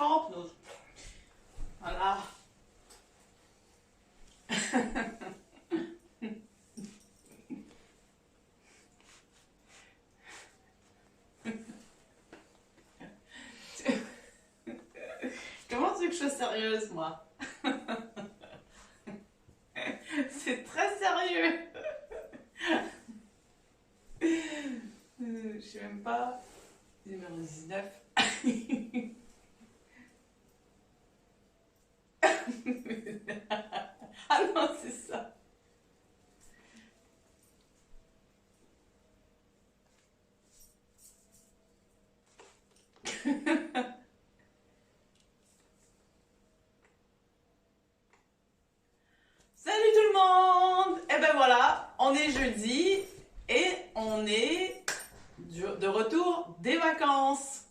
crampes. Voilà. Comment tu veux que je sois sérieuse, moi? C'est très sérieux. Je sais même pas. Numéro 19. Ah non, c'est ça. Salut tout le monde! Et ben voilà, on est jeudi et on est de retour des vacances.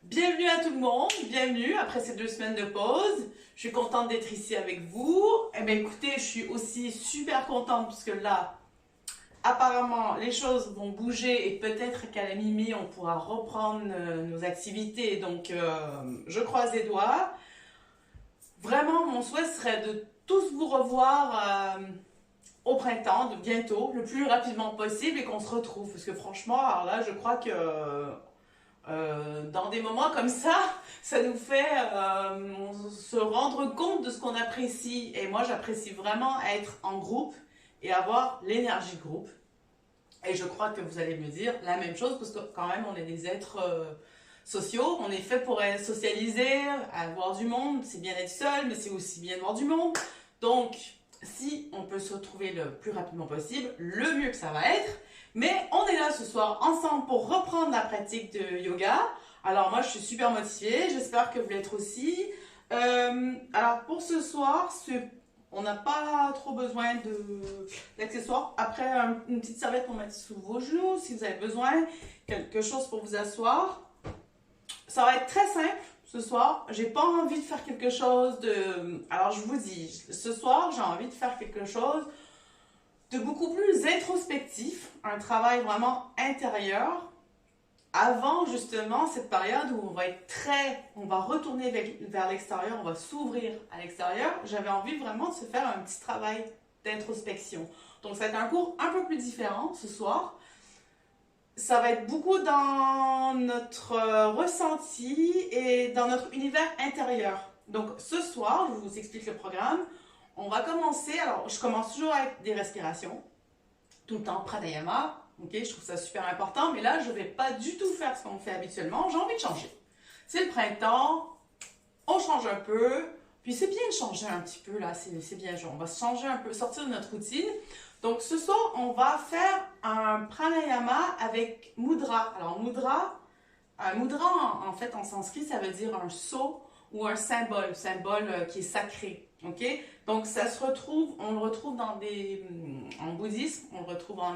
Bienvenue à tout le monde, bienvenue après ces 2 semaines de pause. Je suis contente d'être ici avec vous. Et ben écoutez, je suis aussi super contente parce que là, apparemment, les choses vont bouger et peut-être qu'à la mi-mai, on pourra reprendre nos activités. Donc, je croise les doigts. Vraiment, mon souhait serait de tous vous revoir au printemps, de bientôt, le plus rapidement possible et qu'on se retrouve. Parce que franchement, alors là, je crois que dans des moments comme ça nous fait se rendre compte de ce qu'on apprécie. Et moi, j'apprécie vraiment être en groupe et avoir l'énergie de groupe. Et je crois que vous allez me dire la même chose parce que quand même, on est des êtres sociaux. On est fait pour socialiser, avoir du monde. C'est bien d'être seul, mais c'est aussi bien de voir du monde. Donc, si on peut se retrouver le plus rapidement possible, le mieux que ça va être. Mais on est là ce soir ensemble pour reprendre la pratique de yoga. Alors moi, je suis super motivée. J'espère que vous l'êtes aussi. Alors pour ce soir, on n'a pas trop besoin d'accessoires. Après, une petite serviette pour mettre sous vos genoux si vous avez besoin. Quelque chose pour vous asseoir. Ça va être très simple ce soir. J'ai pas envie de faire quelque chose de... Alors je vous dis, ce soir, j'ai envie de faire quelque chose de beaucoup plus introspectif. Un travail vraiment intérieur. Avant justement cette période où on va retourner vers l'extérieur, on va s'ouvrir à l'extérieur, j'avais envie vraiment de se faire un petit travail d'introspection. Donc ça va être un cours un peu plus différent ce soir. Ça va être beaucoup dans notre ressenti et dans notre univers intérieur. Donc ce soir, je vous explique le programme. On va commencer, alors je commence toujours avec des respirations, tout le temps pranayama. Ok, je trouve ça super important, mais là, je ne vais pas du tout faire ce qu'on fait habituellement. J'ai envie de changer. C'est le printemps, on change un peu, puis c'est bien de changer un petit peu, là, c'est bien. On va se changer un peu, sortir de notre routine. Donc, ce soir, on va faire un pranayama avec mudra. Alors, mudra, en fait, en sanskrit, ça veut dire un sceau ou un symbole qui est sacré. Ok, donc on le retrouve en bouddhisme, on le retrouve en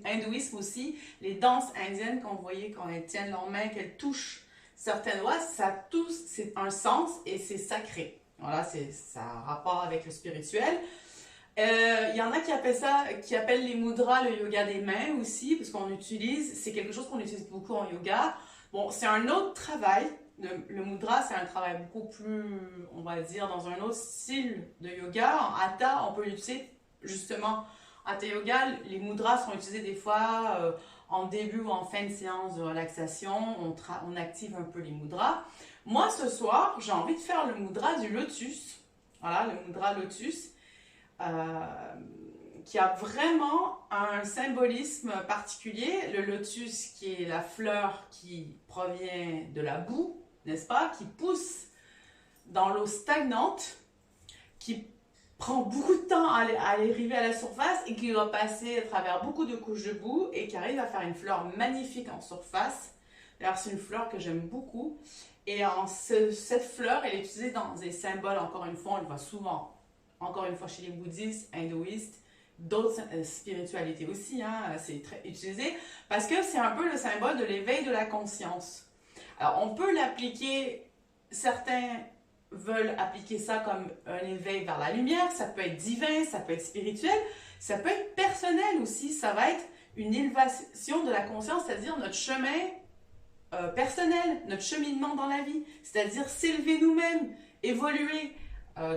hindouisme aussi. Les danses indiennes, quand vous voyez, quand elles tiennent leurs mains, qu'elles touchent certaines doigts, c'est un sens et c'est sacré. Voilà, ça a rapport avec le spirituel. Il y en a qui appellent les mudras le yoga des mains aussi, parce c'est quelque chose qu'on utilise beaucoup en yoga. Bon, c'est un autre travail. Le mudra, c'est un travail beaucoup plus, on va dire, dans un autre style de yoga. En hatha, on peut l'utiliser justement. Hatha yoga, les mudras sont utilisés des fois en début ou en fin de séance de relaxation. On active un peu les mudras. Moi, ce soir, j'ai envie de faire le mudra du lotus. Voilà, le mudra lotus. Qui a vraiment un symbolisme particulier. Le lotus, qui est la fleur qui provient de la boue, n'est-ce pas, qui pousse dans l'eau stagnante, qui prend beaucoup de temps à arriver à la surface et qui va passer à travers beaucoup de couches de boue et qui arrive à faire une fleur magnifique en surface. D'ailleurs, c'est une fleur que j'aime beaucoup. Et cette fleur, elle est utilisée dans des symboles, encore une fois, on le voit souvent, encore une fois chez les bouddhistes, hindouistes, d'autres spiritualités aussi, hein, c'est très utilisé, parce que c'est un peu le symbole de l'éveil de la conscience. Alors, on peut l'appliquer, certains veulent appliquer ça comme un éveil vers la lumière, ça peut être divin, ça peut être spirituel, ça peut être personnel aussi, ça va être une élévation de la conscience, c'est-à-dire notre chemin personnel, notre cheminement dans la vie, c'est-à-dire s'élever nous-mêmes, évoluer,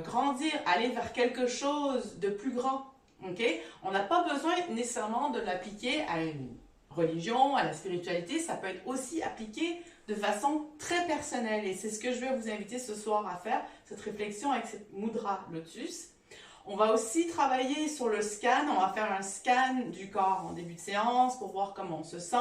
grandir, aller vers quelque chose de plus grand. Okay? On n'a pas besoin nécessairement de l'appliquer à une religion, à la spiritualité, ça peut être aussi appliqué de façon très personnelle. Et c'est ce que je vais vous inviter ce soir à faire, cette réflexion avec cette mudra lotus. On va aussi travailler sur le scan, on va faire un scan du corps en début de séance pour voir comment on se sent.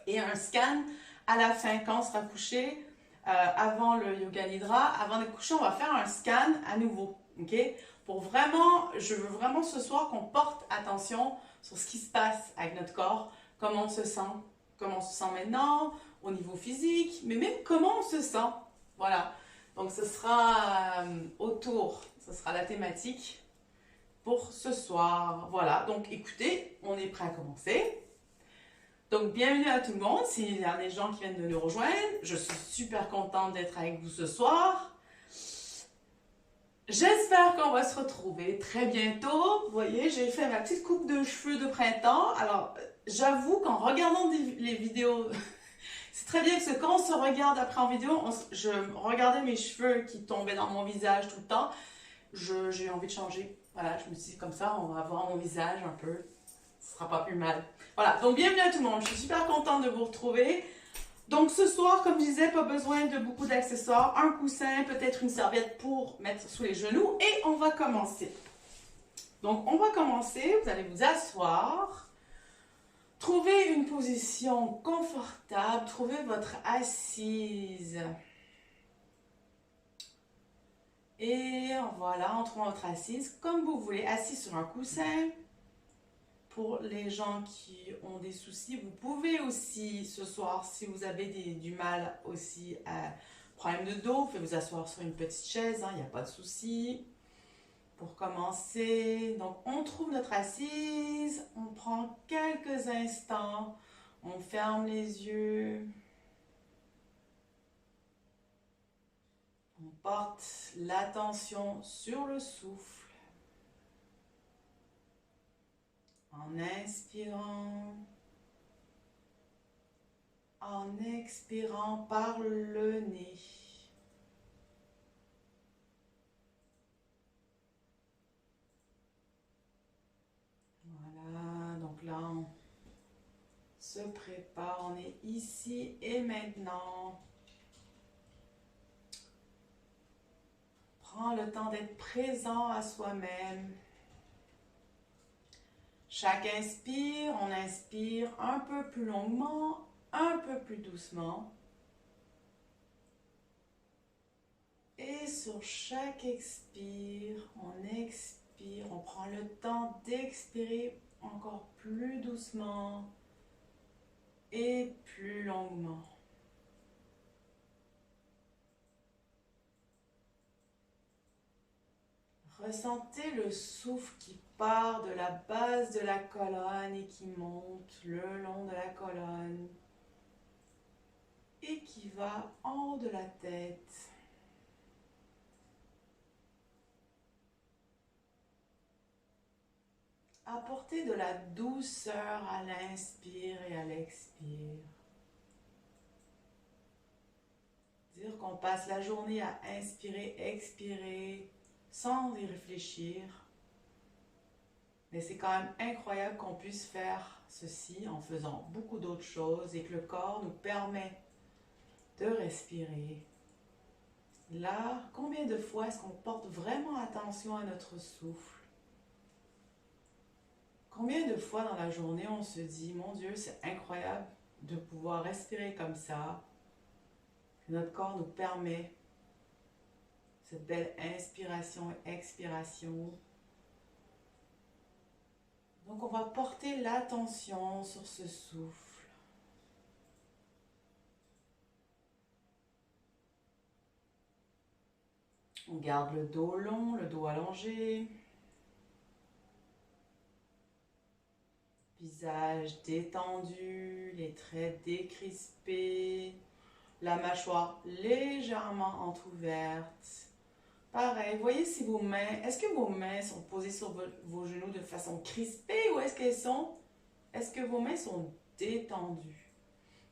Et un scan à la fin, quand on sera couché, avant le yoga nidra, avant de coucher, on va faire un scan à nouveau. Okay? Pour vraiment, je veux vraiment ce soir qu'on porte attention sur ce qui se passe avec notre corps, comment on se sent maintenant, au niveau physique, mais même comment on se sent. Voilà. Donc ce sera ce sera la thématique pour ce soir. Voilà. Donc écoutez, on est prêt à commencer. Donc, bienvenue à tout le monde, s'il y a des gens qui viennent de nous rejoindre. Je suis super contente d'être avec vous ce soir. J'espère qu'on va se retrouver très bientôt. Vous voyez, j'ai fait ma petite coupe de cheveux de printemps. Alors, j'avoue qu'en regardant les vidéos, c'est très bien parce que quand on se regarde après en vidéo, je regardais mes cheveux qui tombaient dans mon visage tout le temps. J'ai envie de changer. Voilà, je me suis dit comme ça, on va voir mon visage un peu. Ce sera pas plus mal. Voilà, donc bienvenue à tout le monde. Je suis super contente de vous retrouver. Donc ce soir, comme je disais, pas besoin de beaucoup d'accessoires. Un coussin, peut-être une serviette pour mettre sous les genoux. Et on va commencer. Donc on va commencer, vous allez vous asseoir. Trouvez une position confortable. Trouvez votre assise. Et voilà, en trouvant votre assise, comme vous voulez, assise sur un coussin. Pour les gens qui ont des soucis, vous pouvez aussi ce soir, si vous avez du mal aussi à problème de dos, vous pouvez vous asseoir sur une petite chaise, il n'y a pas de souci. Pour commencer, donc on trouve notre assise, on prend quelques instants, on ferme les yeux. On porte l'attention sur le souffle. En inspirant, en expirant par le nez. Voilà, donc là on se prépare, on est ici et maintenant. Prends le temps d'être présent à soi-même. Chaque inspire, on inspire un peu plus longuement, un peu plus doucement. Et sur chaque expire, on prend le temps d'expirer encore plus doucement et plus longuement. Ressentez le souffle qui part de la base de la colonne et qui monte le long de la colonne et qui va en haut de la tête. Apportez de la douceur à l'inspire et à l'expire. Dire qu'on passe la journée à inspirer, expirer, sans y réfléchir. Mais c'est quand même incroyable qu'on puisse faire ceci en faisant beaucoup d'autres choses et que le corps nous permet de respirer. Là, combien de fois est-ce qu'on porte vraiment attention à notre souffle? Combien de fois dans la journée on se dit, mon Dieu, c'est incroyable de pouvoir respirer comme ça, que notre corps nous permet cette belle inspiration et expiration. Donc on va porter l'attention sur ce souffle. On garde le dos long, le dos allongé. Visage détendu, les traits décrispés, la mâchoire légèrement entrouverte. Pareil, voyez si vos mains, est-ce que vos mains sont posées sur vos genoux de façon crispée ou est-ce que vos mains sont détendues?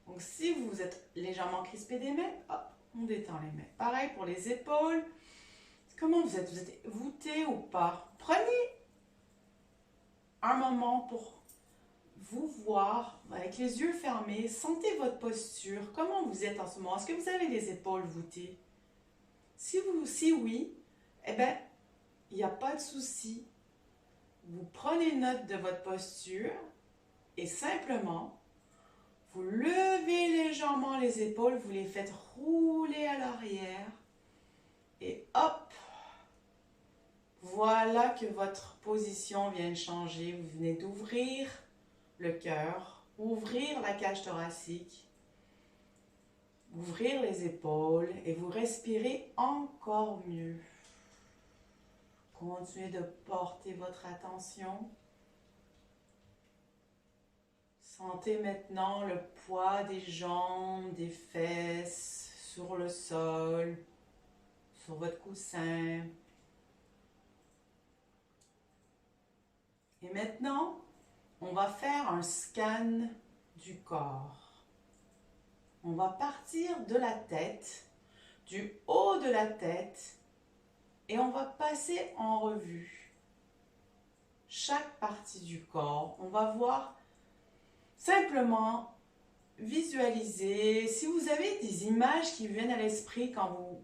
Donc si vous êtes légèrement crispé des mains, hop, on détend les mains. Pareil pour les épaules. Comment vous êtes? Vous êtes voûté ou pas? Prenez un moment pour vous voir avec les yeux fermés. Sentez votre posture. Comment vous êtes en ce moment? Est-ce que vous avez les épaules voûtées? Si oui, eh bien, il n'y a pas de souci. Vous prenez note de votre posture et simplement, vous levez légèrement les épaules, vous les faites rouler à l'arrière et hop, voilà que votre position vient de changer. Vous venez d'ouvrir le cœur, ouvrir la cage thoracique, ouvrir les épaules et vous respirez encore mieux. Continuez de porter votre attention. Sentez maintenant le poids des jambes, des fesses sur le sol, sur votre coussin. Et maintenant, on va faire un scan du corps. On va partir de la tête, du haut de la tête, et on va passer en revue chaque partie du corps. On va voir simplement visualiser. Si vous avez des images qui viennent à l'esprit quand vous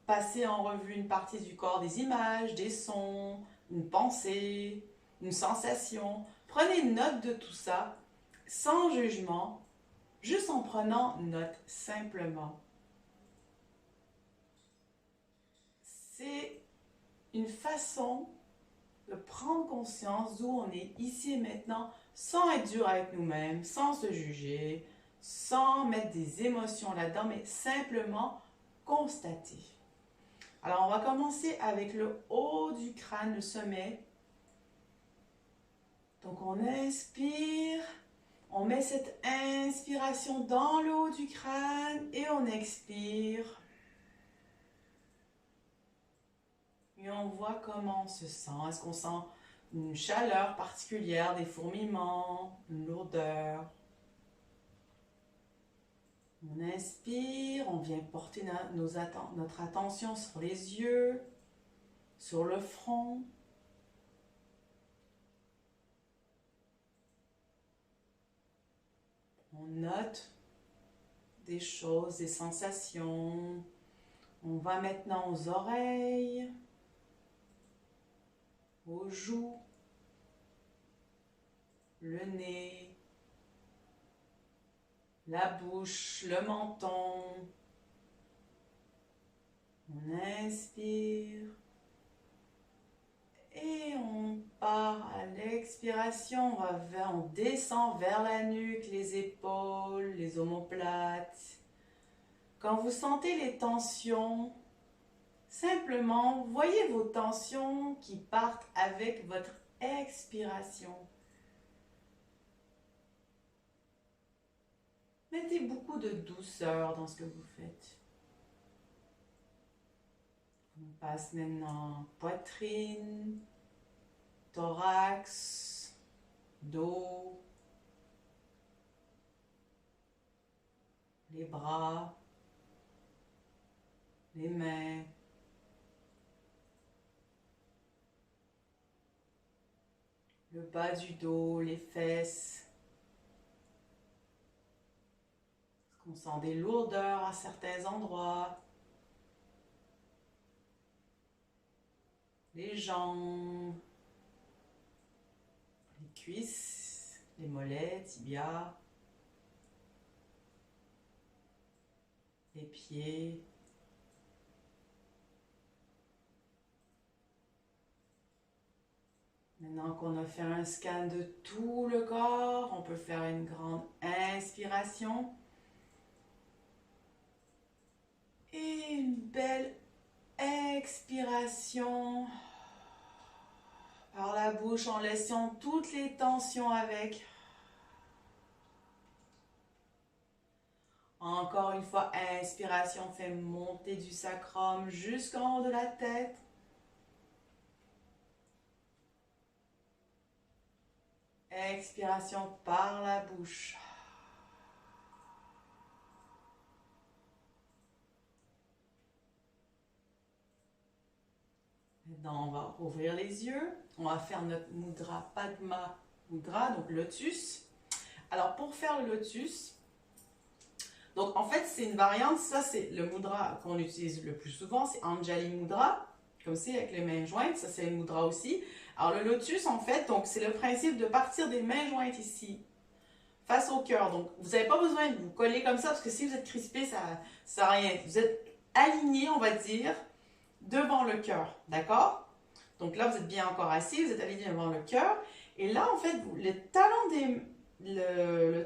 passez en revue une partie du corps, des images, des sons, une pensée, une sensation, prenez note de tout ça sans jugement, juste en prenant note simplement. C'est une façon de prendre conscience d'où on est ici et maintenant sans être dur avec nous-mêmes, sans se juger, sans mettre des émotions là-dedans, mais simplement constater. Alors, on va commencer avec le haut du crâne, le sommet. Donc, on inspire, on met cette inspiration dans le haut du crâne et on expire. Et on voit comment on se sent. Est-ce qu'on sent une chaleur particulière, des fourmillements, une lourdeur? On inspire, on vient porter notre attention sur les yeux, sur le front. On note des choses, des sensations. On va maintenant aux oreilles, aux joues, le nez, la bouche, le menton. On inspire et on part à l'expiration. On descend vers la nuque, les épaules, les omoplates. Quand vous sentez les tensions, simplement voyez vos tensions qui partent avec votre expiration. Mettez beaucoup de douceur dans ce que vous faites. On passe maintenant poitrine, thorax, dos, les bras, les mains, le bas du dos, les fesses. On sent des lourdeurs à certains endroits. Les jambes, les cuisses, les mollets, tibias, les pieds. Maintenant qu'on a fait un scan de tout le corps, on peut faire une grande inspiration. Et une belle expiration par la bouche en laissant toutes les tensions avec. Encore une fois, inspiration fait monter du sacrum jusqu'en haut de la tête. Expiration par la bouche. Maintenant, on va ouvrir les yeux. On va faire notre mudra Padma Mudra, donc lotus. Alors, pour faire le lotus, donc en fait, c'est une variante. Ça, c'est le mudra qu'on utilise le plus souvent. C'est Anjali Mudra, comme c'est avec les mains jointes. Ça, c'est le mudra aussi. Alors, le lotus, en fait, donc c'est le principe de partir des mains jointes ici, face au cœur. Donc, vous n'avez pas besoin de vous coller comme ça, parce que si vous êtes crispé, ça ne sert à rien. Vous êtes aligné, on va dire, devant le cœur, d'accord? Donc là, vous êtes bien encore assis, vous êtes aligné devant le cœur. Et là, en fait, le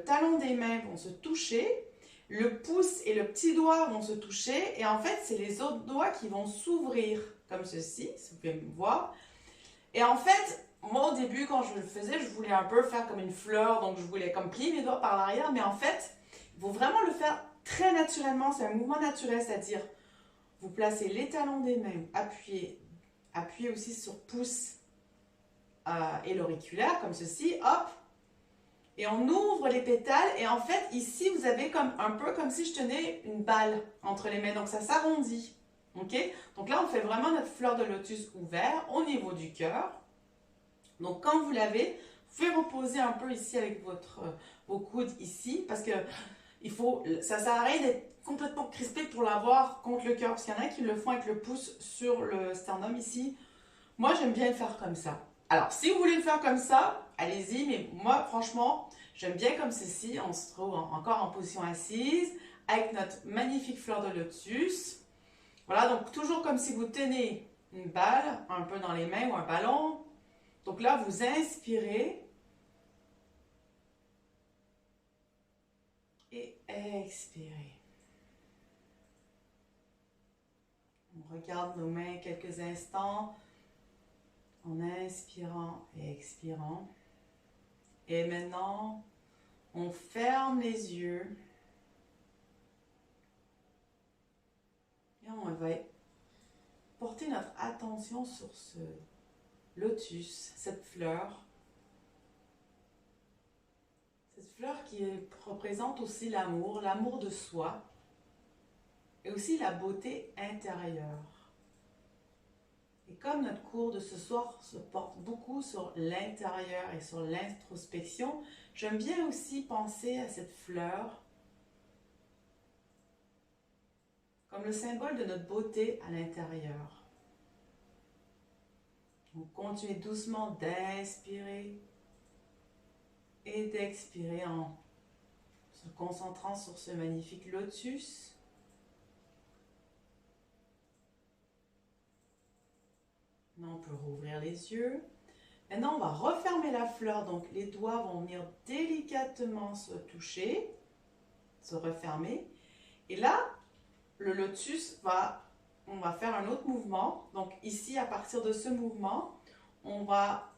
talon des mains vont se toucher, le pouce et le petit doigt vont se toucher, et en fait, c'est les autres doigts qui vont s'ouvrir, comme ceci, si vous pouvez me voir. Et en fait, moi, au début, quand je le faisais, je voulais un peu faire comme une fleur, donc je voulais comme plier mes doigts par l'arrière, mais en fait, il faut vraiment le faire très naturellement, c'est un mouvement naturel, c'est-à-dire, vous placez les talons des mains, appuyez aussi sur pouce et l'auriculaire, comme ceci, hop, et on ouvre les pétales, et en fait, ici, vous avez comme un peu comme si je tenais une balle entre les mains, donc ça s'arrondit, ok? Donc là, on fait vraiment notre fleur de lotus ouvert au niveau du cœur. Donc quand vous l'avez, vous pouvez reposer un peu ici avec vos coudes ici, parce que ça sert à rien d'être complètement crispé pour l'avoir contre le cœur, parce qu'il y en a qui le font avec le pouce sur le sternum ici. Moi, j'aime bien le faire comme ça. Alors, si vous voulez le faire comme ça, allez-y, mais moi, franchement, j'aime bien comme ceci. On se trouve encore en position assise, avec notre magnifique fleur de lotus. Voilà, donc toujours comme si vous tenez une balle, un peu dans les mains ou un ballon. Donc là, vous inspirez et expirez. On regarde nos mains quelques instants en inspirant et expirant. Et maintenant, on ferme les yeux et on va porter notre attention sur ce lotus, cette fleur. Cette fleur qui représente aussi l'amour, l'amour de soi et aussi la beauté intérieure. Et comme notre cours de ce soir se porte beaucoup sur l'intérieur et sur l'introspection, j'aime bien aussi penser à cette fleur comme le symbole de notre beauté à l'intérieur. Donc continuez doucement d'inspirer et d'expirer en se concentrant sur ce magnifique lotus. Maintenant, on peut rouvrir les yeux. Maintenant, on va refermer la fleur. Donc, les doigts vont venir délicatement se toucher, se refermer. Et là, le lotus on va faire un autre mouvement. Donc, ici, à partir de ce mouvement, on va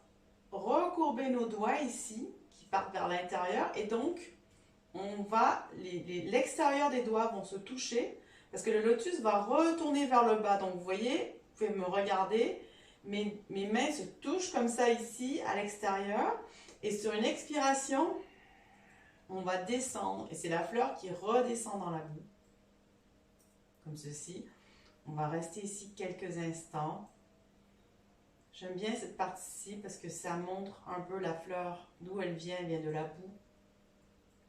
recourber nos doigts ici, qui partent vers l'intérieur. Et donc, l'extérieur des doigts vont se toucher, parce que le lotus va retourner vers le bas. Donc, vous voyez, vous pouvez me regarder. Mes mains se touchent comme ça ici, à l'extérieur. Et sur une expiration, on va descendre. Et c'est la fleur qui redescend dans la boue. Comme ceci. On va rester ici quelques instants. J'aime bien cette partie-ci parce que ça montre un peu la fleur, d'où elle vient de la boue.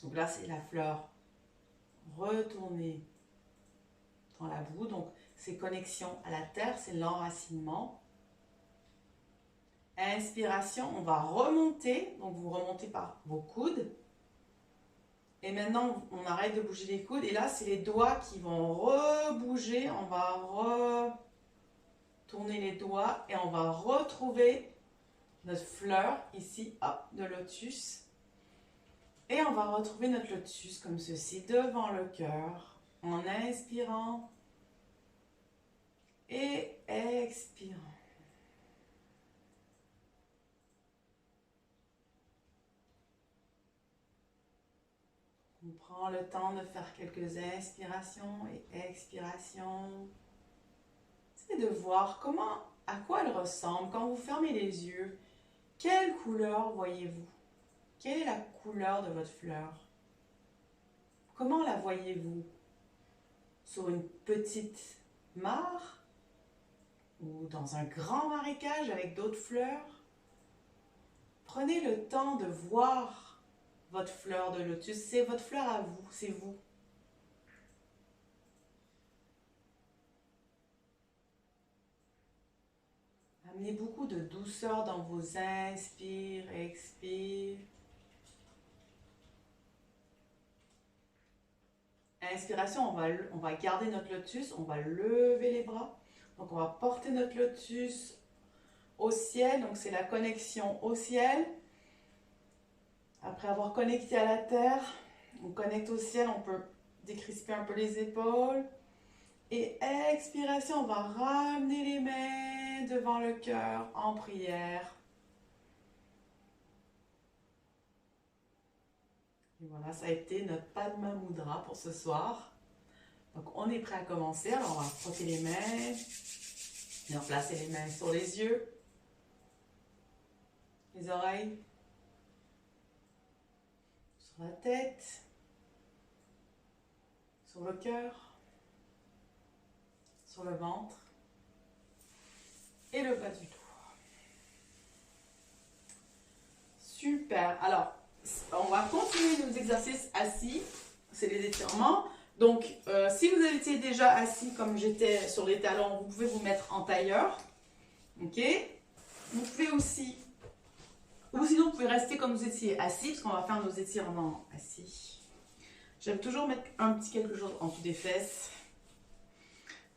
Donc là, c'est la fleur retournée dans la boue. Donc, c'est connexion à la terre, c'est l'enracinement. Inspiration, on va remonter, donc vous remontez par vos coudes. Et maintenant, on arrête de bouger les coudes. Et là, c'est les doigts qui vont rebouger. On va retourner les doigts et on va retrouver notre fleur ici, hop, de lotus. Et on va retrouver notre lotus comme ceci, devant le cœur, en inspirant et expirant. On prend le temps de faire quelques inspirations et expirations. C'est de voir à quoi elle ressemble. Quand vous fermez les yeux, quelle couleur voyez-vous? Quelle est la couleur de votre fleur? Comment la voyez-vous? Sur une petite mare? ou dans un grand marécage avec d'autres fleurs. Prenez le temps de voir votre fleur de lotus. C'est votre fleur à vous, c'est vous. Amenez beaucoup de douceur dans vos inspires, expires. Inspiration, on va garder notre lotus, on va lever les bras. Donc on va porter notre lotus au ciel, donc c'est la connexion au ciel. Après avoir connecté à la terre, on connecte au ciel, on peut décrisper un peu les épaules. Et expiration, on va ramener les mains devant le cœur en prière. Et voilà, ça a été notre Padma Mudra pour ce soir. Donc on est prêt à commencer. Alors on va frotter les mains. Et placer les mains sur les yeux, les oreilles, sur la tête, sur le cœur, sur le ventre et le bas du dos. Super. Alors, on va continuer nos exercices assis. C'est les étirements. Donc, si vous étiez déjà assis comme j'étais sur les talons, vous pouvez vous mettre en tailleur. Ok? Vous pouvez aussi, ou sinon vous pouvez rester comme vous étiez assis, parce qu'on va faire nos étirements assis. J'aime toujours mettre un petit quelque chose en dessous des fesses.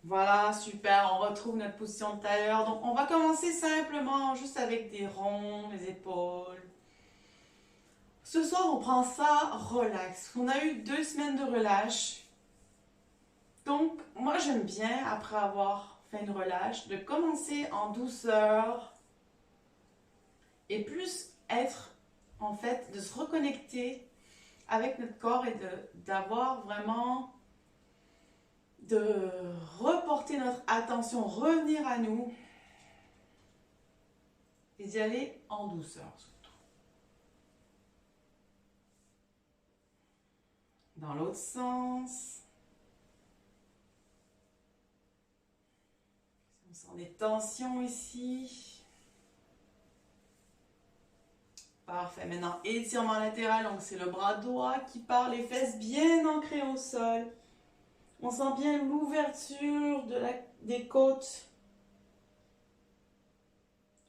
Voilà, super, on retrouve notre position de tailleur. Donc, on va commencer simplement juste avec des ronds, les épaules. Ce soir, on prend ça relax. On a eu 2 semaines de relâche. Donc, moi, j'aime bien, après avoir fait une relâche, de commencer en douceur et plus être, en fait, de se reconnecter avec notre corps et d'avoir vraiment, de reporter notre attention, revenir à nous et d'y aller en douceur surtout. Dans l'autre sens. On sent des tensions ici. Parfait. Maintenant, étirement latéral. Donc, c'est le bras droit qui part, les fesses bien ancrées au sol. On sent bien l'ouverture des côtes.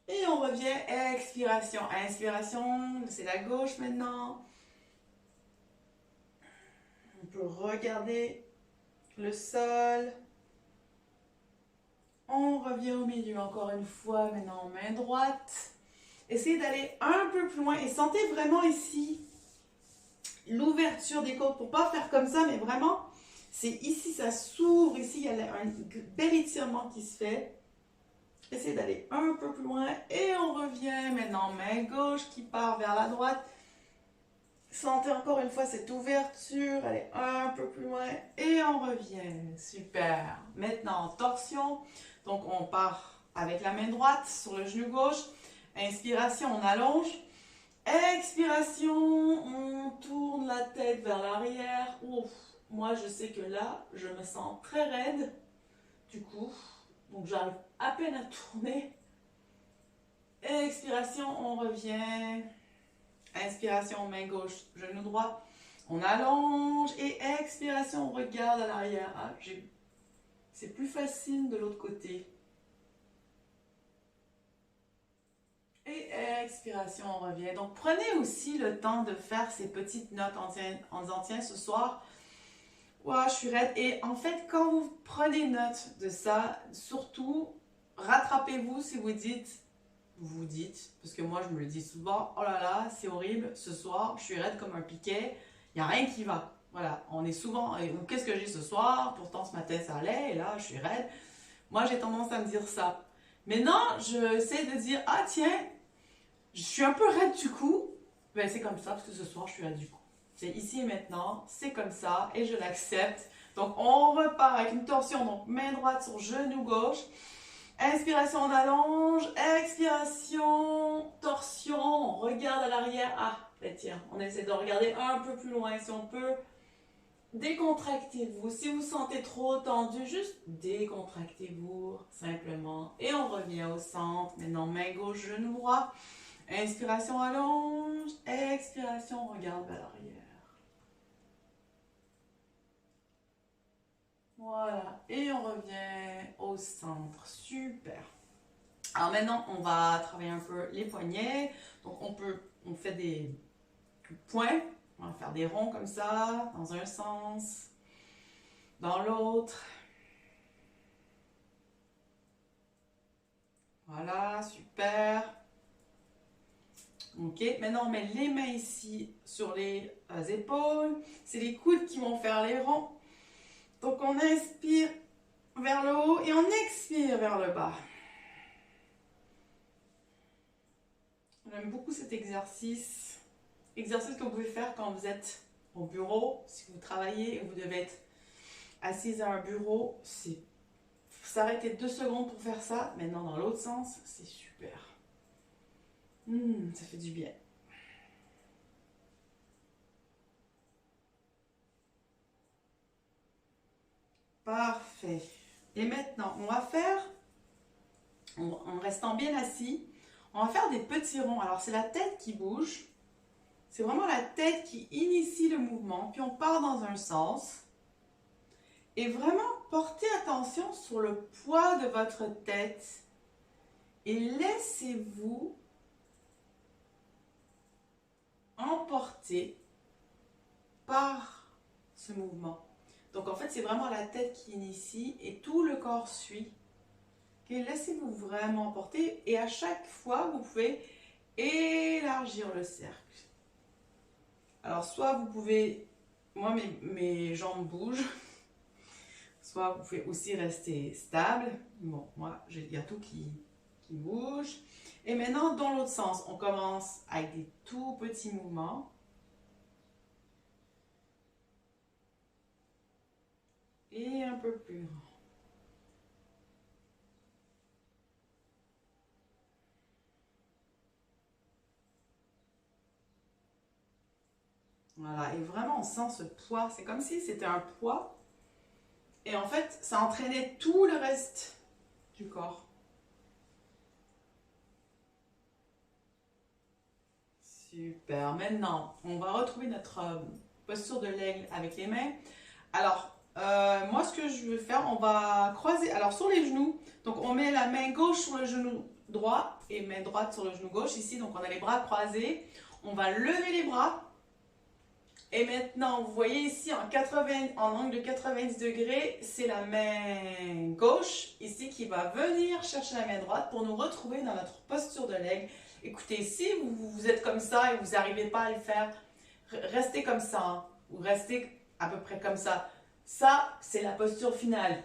Et on revient, expiration. Inspiration, c'est la gauche maintenant. On peut regarder le sol. On revient au milieu encore une fois, maintenant main droite. Essayez d'aller un peu plus loin et sentez vraiment ici l'ouverture des côtes pour ne pas faire comme ça, mais vraiment, c'est ici, ça s'ouvre, ici, il y a un bel étirement qui se fait. Essayez d'aller un peu plus loin et on revient maintenant main gauche qui part vers la droite. Sentez encore une fois cette ouverture, allez un peu plus loin et on revient. Super. Maintenant, torsion. Donc, on part avec la main droite sur le genou gauche. Inspiration, on allonge. Expiration, on tourne la tête vers l'arrière. Ouf, moi, je sais que là, je me sens très raide. Du coup, donc j'arrive à peine à tourner. Expiration, on revient. Inspiration, main gauche, genou droit. On allonge et expiration, on regarde à l'arrière. Ah, c'est plus facile de l'autre côté. Et expiration, on revient. Donc, prenez aussi le temps de faire ces petites notes en disant, tiens, ce soir, ouais, je suis raide. Et en fait, quand vous prenez note de ça, surtout, rattrapez-vous si vous dites, parce que moi, je me le dis souvent, oh là là, c'est horrible, ce soir, je suis raide comme un piquet, il n'y a rien qui va. Voilà, on est souvent, qu'est-ce que j'ai ce soir? Pourtant, ce matin, ça allait, et là, je suis raide. Moi, j'ai tendance à me dire ça. Maintenant, j'essaie de dire, ah tiens, je suis un peu raide du coup. Ben, c'est comme ça, parce que ce soir, je suis raide du coup. C'est ici et maintenant, c'est comme ça, et je l'accepte. Donc, on repart avec une torsion, donc main droite sur genou gauche. Inspiration, on allonge. Expiration, torsion, on regarde à l'arrière. Ah, ben tiens, on essaie de regarder un peu plus loin si on peut. décontractez-vous. Si vous sentez trop tendu, juste décontractez-vous simplement. Et on revient au centre. Maintenant, main gauche, genou droit. Inspiration, allonge. Expiration, regarde vers l'arrière. Voilà. Et on revient au centre. Super. Alors maintenant, on va travailler un peu les poignets. Donc on fait des points. On va faire des ronds comme ça, dans un sens, dans l'autre. Voilà, super. Ok, maintenant on met les mains ici sur les épaules. C'est les coudes qui vont faire les ronds. Donc on inspire vers le haut et on expire vers le bas. J'aime beaucoup cet exercice. Exercice que vous pouvez faire quand vous êtes au bureau, si vous travaillez et vous devez être assise à un bureau. C'est s'arrêter 2 secondes pour faire ça. Maintenant dans l'autre sens, c'est super. Ça fait du bien. Parfait. Et maintenant, on va faire, en restant bien assis, on va faire des petits ronds. Alors, c'est la tête qui bouge. C'est vraiment la tête qui initie le mouvement. Puis, on part dans un sens. Et vraiment, portez attention sur le poids de votre tête. Et laissez-vous emporter par ce mouvement. Donc, en fait, c'est vraiment la tête qui initie et tout le corps suit. Et laissez-vous vraiment porter et à chaque fois, vous pouvez élargir le cercle. Alors, soit vous pouvez, moi mes jambes bougent, soit vous pouvez aussi rester stable. Bon, moi, il y a tout qui bouge. Et maintenant, dans l'autre sens, on commence avec des tout petits mouvements. Et un peu plus grand. Voilà, et vraiment on sent ce poids, c'est comme si c'était un poids et en fait ça entraînait tout le reste du corps. Super, maintenant on va retrouver notre posture de l'aigle avec les mains. Alors moi ce que je veux faire, on va croiser, alors sur les genoux, donc on met la main gauche sur le genou droit et main droite sur le genou gauche ici, donc on a les bras croisés, on va lever les bras. Et maintenant, vous voyez ici en angle de 90 degrés, c'est la main gauche ici qui va venir chercher la main droite pour nous retrouver dans notre posture de l'aigle. Écoutez, si vous êtes comme ça et vous n'arrivez pas à le faire, restez comme ça, hein, ou restez à peu près comme ça. Ça, c'est la posture finale.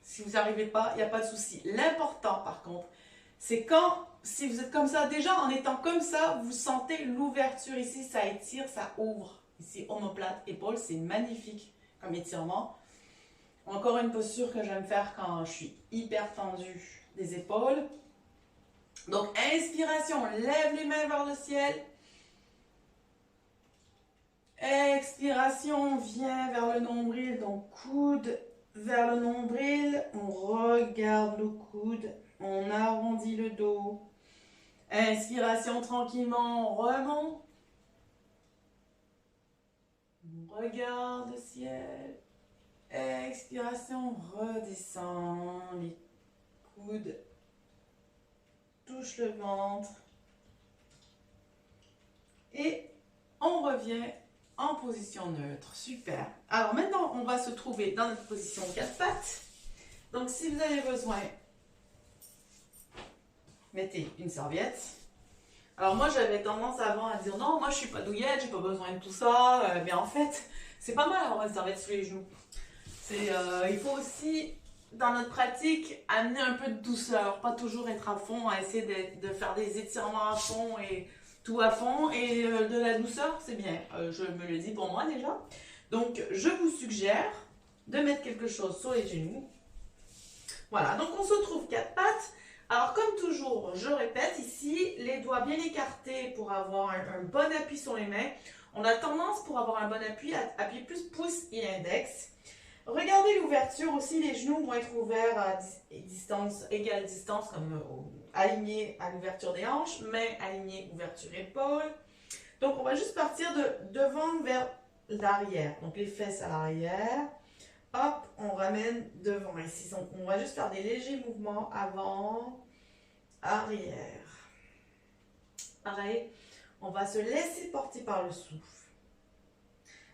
Si vous n'arrivez pas, il n'y a pas de souci. L'important, par contre, c'est si vous êtes comme ça, déjà en étant comme ça, vous sentez l'ouverture ici, ça étire, ça ouvre. Ici, omoplate, épaule, c'est magnifique comme étirement. Encore une posture que j'aime faire quand je suis hyper tendue des épaules. Donc, inspiration, lève les mains vers le ciel. Expiration, viens vers le nombril, donc coude vers le nombril. On regarde le coude, on arrondit le dos. Inspiration, tranquillement, on remonte. On regarde le ciel. Expiration, redescend. Les coudes touchent le ventre. Et on revient en position neutre. Super. Alors maintenant, on va se trouver dans notre position 4 pattes. Donc si vous avez besoin, mettez une serviette. Alors moi j'avais tendance avant à dire non, moi je suis pas douillette, j'ai pas besoin de tout ça, mais en fait c'est pas mal d'avoir une serviette sous les genoux. Il faut aussi dans notre pratique amener un peu de douceur, pas toujours être à fond, à essayer de faire des étirements à fond et tout à fond, et de la douceur c'est bien, je me le dis pour moi déjà. Donc je vous suggère de mettre quelque chose sur les genoux. Voilà, donc on se trouve 4 pattes. Alors comme toujours, je répète ici, les doigts bien écartés pour avoir un bon appui sur les mains. On a tendance, pour avoir un bon appui, à appuyer plus pouce et index. Regardez l'ouverture aussi, les genoux vont être ouverts à distance, égale distance, comme alignés à l'ouverture des hanches, mains alignées, ouverture épaule. Donc on va juste partir de devant vers l'arrière, donc les fesses à l'arrière. Hop, on ramène devant ici. Donc on va juste faire des légers mouvements avant, arrière. Pareil, on va se laisser porter par le souffle.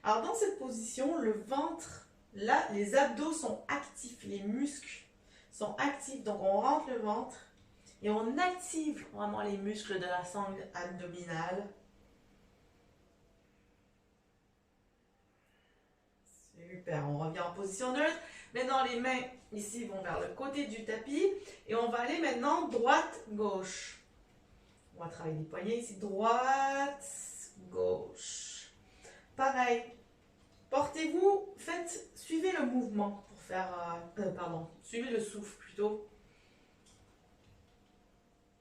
Alors dans cette position, le ventre, là, les abdos sont actifs, les muscles sont actifs. Donc on rentre le ventre et on active vraiment les muscles de la sangle abdominale. Super, on revient en position neutre. Maintenant, les mains ici vont vers le côté du tapis et on va aller maintenant droite-gauche. On va travailler les poignets ici, droite, gauche. Pareil, portez-vous, suivez le mouvement pour faire, suivez le souffle plutôt.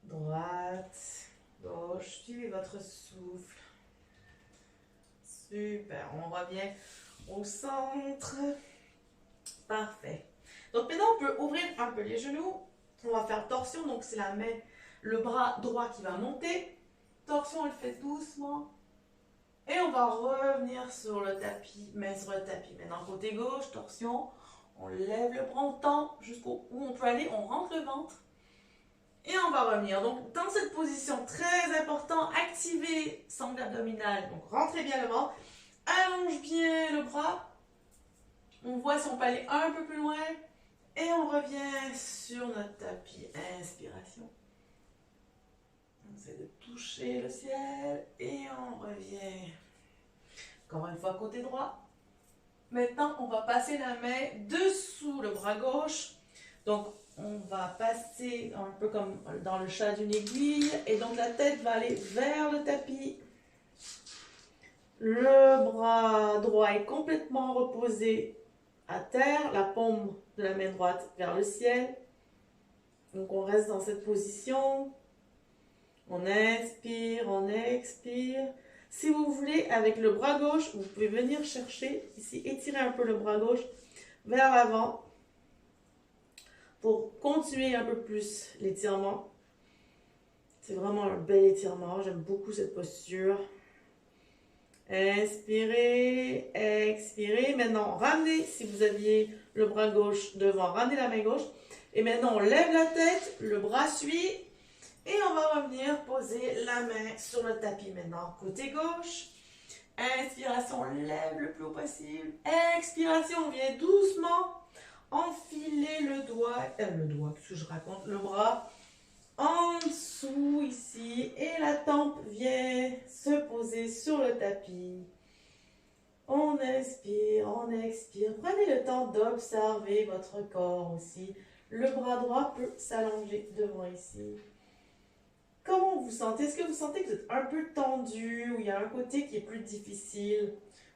Droite, gauche, suivez votre souffle. Super, on revient au centre. Parfait. Donc maintenant, on peut ouvrir un peu les genoux. On va faire torsion, donc c'est la main, le bras droit qui va monter. Torsion, on le fait doucement. Et on va revenir sur le tapis, main sur le tapis. Maintenant, côté gauche, torsion. On lève le bras, on tend jusqu'où on peut aller. On rentre le ventre. Et on va revenir. Donc, dans cette position, très important, activez sangle abdominale. Donc, rentrez bien le ventre. Allonge bien le bras. On voit si on peut aller un peu plus loin. Et on revient sur notre tapis. Inspiration. On essaie de toucher le ciel. Et on revient. Encore une fois, côté droit. Maintenant, on va passer la main dessous le bras gauche. Donc, on va passer un peu comme dans le chat d'une aiguille. Et donc, la tête va aller vers le tapis. Le bras droit est complètement reposé à terre. La paume de la main droite vers le ciel. Donc, on reste dans cette position. On inspire, on expire. Si vous voulez, avec le bras gauche, vous pouvez venir chercher ici, étirer un peu le bras gauche vers l'avant pour continuer un peu plus l'étirement. C'est vraiment un bel étirement. J'aime beaucoup cette posture. Inspirez, expirez. Maintenant, ramenez, si vous aviez le bras gauche devant, ramenez la main gauche. Et maintenant, on lève la tête, le bras suit. Et on va revenir poser la main sur le tapis maintenant. Côté gauche. Inspiration, on lève le plus haut possible. Expiration, on vient doucement enfiler le qu'est-ce que je raconte? Le bras en dessous ici. Et la tempe vient se poser sur le tapis. On inspire, on expire. Prenez le temps d'observer votre corps aussi. Le bras droit peut s'allonger devant ici. Comment vous sentez? Est-ce que vous sentez que vous êtes un peu tendu ou il y a un côté qui est plus difficile?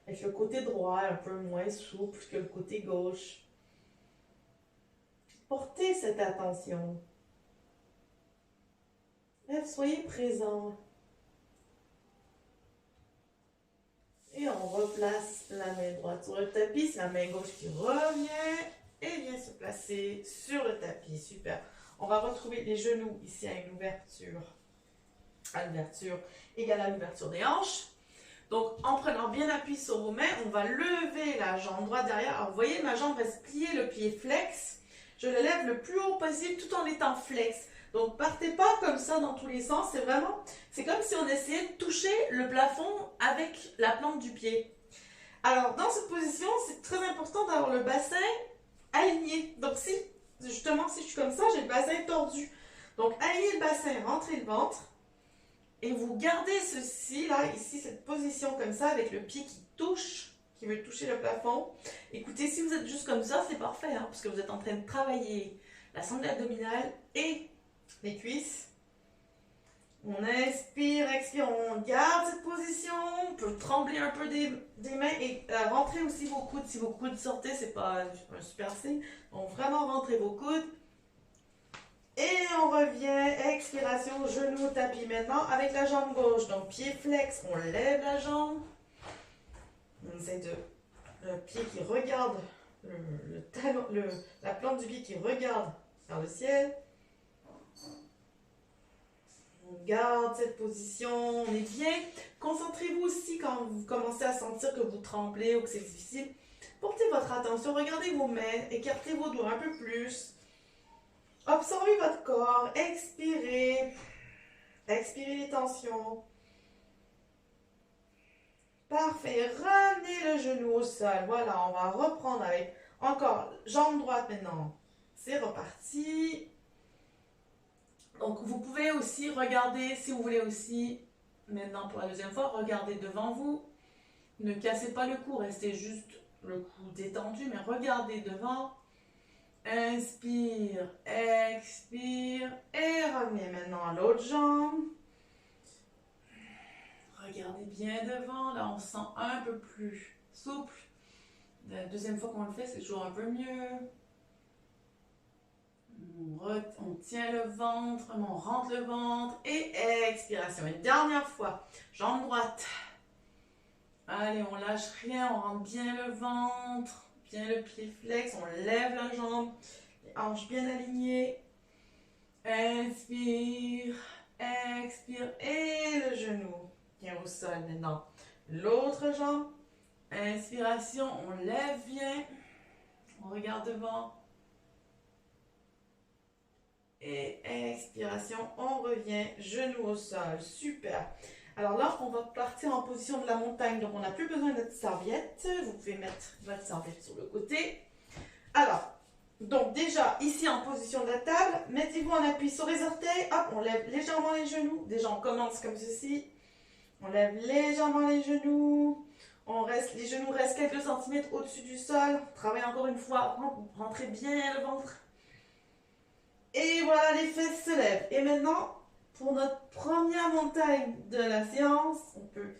Avec le côté droit un peu moins souple que le côté gauche. Portez cette attention. Soyez présent. Et on replace la main droite sur le tapis. C'est la main gauche qui revient et vient se placer sur le tapis. Super. On va retrouver les genoux ici à une ouverture. À l'ouverture égale à l'ouverture des hanches. Donc, en prenant bien appui sur vos mains, on va lever la jambe droite derrière. Alors, vous voyez, ma jambe va se plier, le pied flex. Je le lève le plus haut possible tout en étant flex. Donc, partez pas comme ça dans tous les sens. C'est comme si on essayait de toucher le plafond avec la plante du pied. Alors, dans cette position, c'est très important d'avoir le bassin aligné. Donc, justement, si je suis comme ça, j'ai le bassin tordu. Donc, alignez le bassin, rentrez le ventre. Et vous gardez ceci, là, ici, cette position comme ça, avec le pied qui veut toucher le plafond. Écoutez, si vous êtes juste comme ça, c'est parfait, hein, parce que vous êtes en train de travailler la sangle abdominale et les cuisses. On inspire, expire, on garde cette position. On peut trembler un peu des mains et rentrer aussi vos coudes. Si vos coudes sortaient, c'est pas un super signe. Donc, vraiment, rentrez vos coudes. Et on revient, expiration, genou, tapis maintenant avec la jambe gauche. Donc pied flex, on lève la jambe. On essaie de... Le pied qui regarde, le talon, la plante du pied qui regarde vers le ciel. On garde cette position, on est bien. Concentrez-vous aussi quand vous commencez à sentir que vous tremblez ou que c'est difficile. Portez votre attention, regardez vos mains, écartez vos doigts un peu plus. Absorbez votre corps, expirez. Expirez les tensions. Parfait, ramenez le genou au sol. Voilà, on va reprendre avec encore jambe droite maintenant. C'est reparti. Donc, vous pouvez aussi regarder, si vous voulez aussi, maintenant pour la deuxième fois, regardez devant vous. Ne cassez pas le cou, restez juste le cou détendu, mais regardez devant. Inspire, expire et revenez maintenant à l'autre jambe. Regardez bien devant, là on se sent un peu plus souple. La deuxième fois qu'on le fait, c'est toujours un peu mieux. On tient le ventre, on rentre le ventre et expiration. Une dernière fois, jambe droite. Allez, on lâche rien, on rentre bien le ventre, bien le pied flex, on lève la jambe, les hanches bien alignées. Inspire, expire et le genou vient au sol maintenant. L'autre jambe, inspiration, on lève bien, on regarde devant. Et expiration, on revient, genou au sol, super. Alors là, on va partir en position de la montagne, donc on n'a plus besoin de notre serviette. Vous pouvez mettre votre serviette sur le côté. Alors, donc déjà, ici en position de la table, mettez-vous en appui sur les orteils, hop, on lève légèrement les genoux. Déjà, on commence comme ceci. On lève légèrement les genoux. Les genoux restent quelques centimètres au-dessus du sol. Travaille encore une fois, rentrez bien le ventre. Et voilà, les fesses se lèvent. Et maintenant, pour notre première montagne de la séance, on peut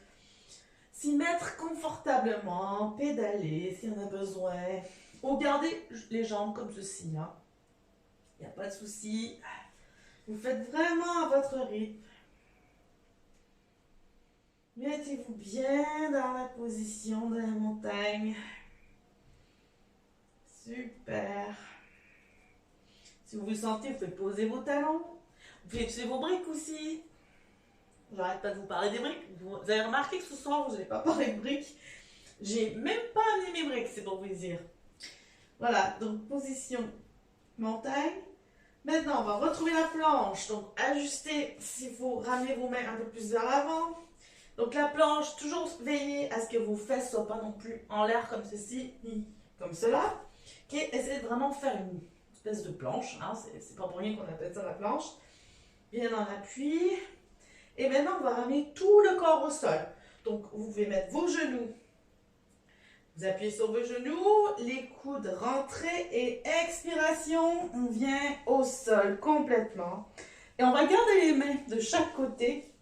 s'y mettre confortablement, pédaler si on a besoin. Ou garder les jambes comme ceci. Hein. Il n'y a pas de souci. Vous faites vraiment à votre rythme. Mettez-vous bien dans la position de la montagne. Super. Si vous le sentez, vous pouvez poser vos talons. Vous pouvez utiliser vos briques aussi. J'arrête pas de vous parler des briques. Vous avez remarqué que ce soir, vous n'avez pas parlé de briques. J'ai même pas amené mes briques, c'est pour vous dire. Voilà, donc position montagne. Maintenant, on va retrouver la planche. Donc, ajustez, s'il faut, ramener vos mains un peu plus vers l'avant. Donc, la planche, toujours veillez à ce que vos fesses ne soient pas non plus en l'air comme ceci, ni comme cela. Okay, essayez de vraiment faire une espèce de planche. Hein, c'est pas pour rien qu'on appelle ça la planche. Bien en appui. Et maintenant, on va ramener tout le corps au sol. Donc, vous pouvez mettre vos genoux. Vous appuyez sur vos genoux, les coudes rentrés et expiration, on vient au sol complètement. Et on va garder les mains de chaque côté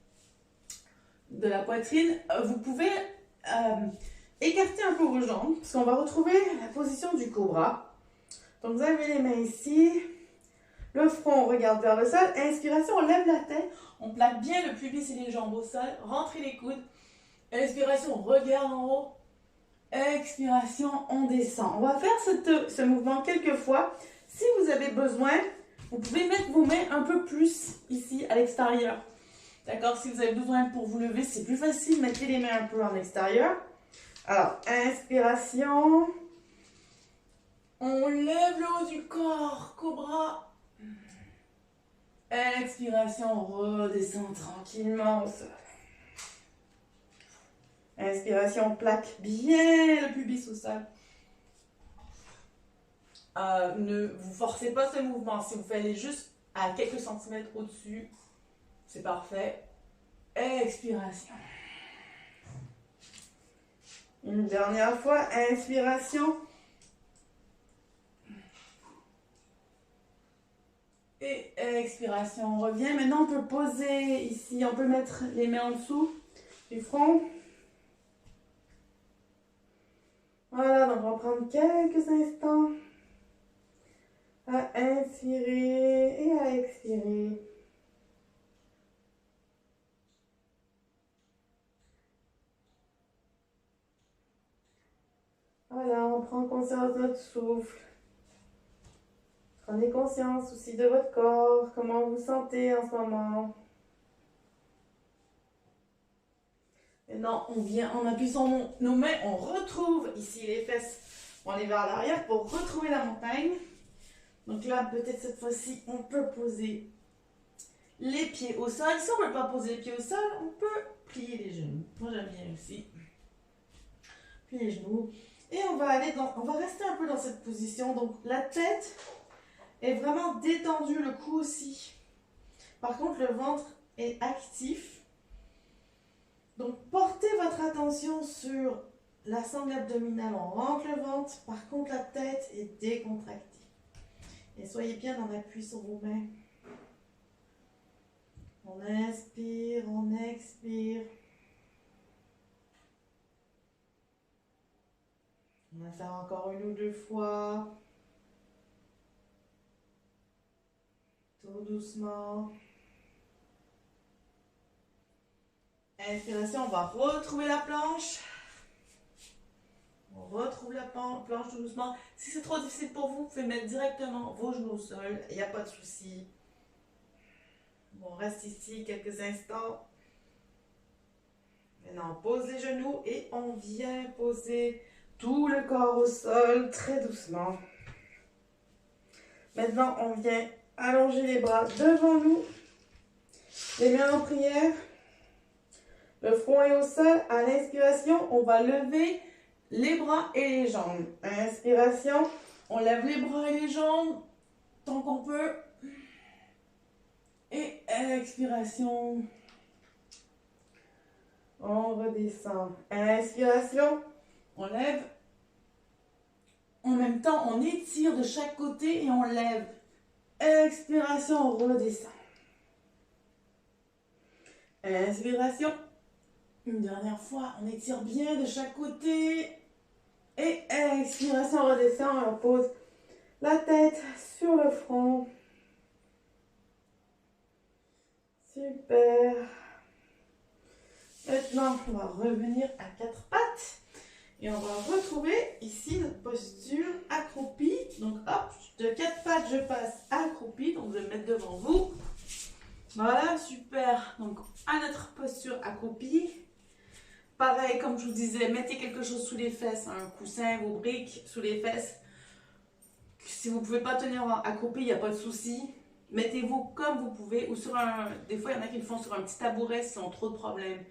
de la poitrine. Vous pouvez écarter un peu vos jambes parce qu'on va retrouver la position du cobra. Donc vous avez les mains ici, le front on regarde vers le sol, inspiration, on lève la tête, on plaque bien le pubis et les jambes au sol, rentrez les coudes, inspiration, on regarde en haut. Expiration, on descend. On va faire ce mouvement quelques fois. Si vous avez besoin, vous pouvez mettre vos mains un peu plus ici à l'extérieur. D'accord? Si vous avez besoin pour vous lever, c'est plus facile. Mettez les mains un peu en extérieur. Alors, inspiration. On lève le haut du corps. Cobra. Expiration, on redescend tranquillement au sol. Inspiration, on plaque bien le pubis au sol. Ne vous forcez pas ce mouvement. Si vous faites juste à quelques centimètres au-dessus, c'est parfait. Expiration. Une dernière fois, inspiration. Et expiration, on revient. Maintenant, on peut poser ici, on peut mettre les mains en dessous du front. Voilà, donc on va prendre quelques instants à inspirer et à expirer. Voilà, on prend conscience de notre souffle. Prenez conscience aussi de votre corps, comment vous vous sentez en ce moment. Maintenant, on vient, on appuie sur nos mains, on retrouve ici les fesses. On est vers l'arrière pour retrouver la montagne. Donc là, peut-être cette fois-ci, on peut poser les pieds au sol. Si on ne peut pas poser les pieds au sol, on peut plier les genoux. Moi, j'aime bien aussi. Plier les genoux. Et on va rester un peu dans cette position. Donc la tête est vraiment détendue, le cou aussi. Par contre, le ventre est actif. Donc portez votre attention sur la sangle abdominale. On rentre le ventre. Par contre, la tête est décontractée. Et soyez bien en appui sur vos mains. On inspire, on expire. On va faire encore une ou deux fois. Tout doucement. Inspiration, on va retrouver la planche. On retrouve la planche tout doucement. Si c'est trop difficile pour vous, vous pouvez mettre directement vos genoux au sol. Il n'y a pas de souci. On reste ici quelques instants. Maintenant, on pose les genoux et on vient poser tout le corps au sol très doucement. Maintenant, on vient allonger les bras devant nous. Les mains en prière. Le front est au sol. À l'inspiration, on va lever les bras et les jambes. Inspiration, on lève les bras et les jambes tant qu'on peut. Et expiration, on redescend. Inspiration, on lève. En même temps, on étire de chaque côté et on lève. Expiration, on redescend. Inspiration. Une dernière fois, on étire bien de chaque côté. Et expiration, on redescend et on pose la tête sur le front. Super. Maintenant, on va revenir à quatre pattes. Et on va retrouver ici notre posture accroupie. Donc hop, de quatre pattes, je passe accroupie. Donc je vais me mettre devant vous. Voilà, super. Donc à notre posture accroupie. Pareil, comme je vous disais, mettez quelque chose sous les fesses, un coussin, vos briques sous les fesses. Si vous ne pouvez pas tenir accroupi, il n'y a pas de souci. Mettez-vous comme vous pouvez. Ou sur un. Des fois, il y en a qui le font sur un petit tabouret s'ils ont trop de problèmes.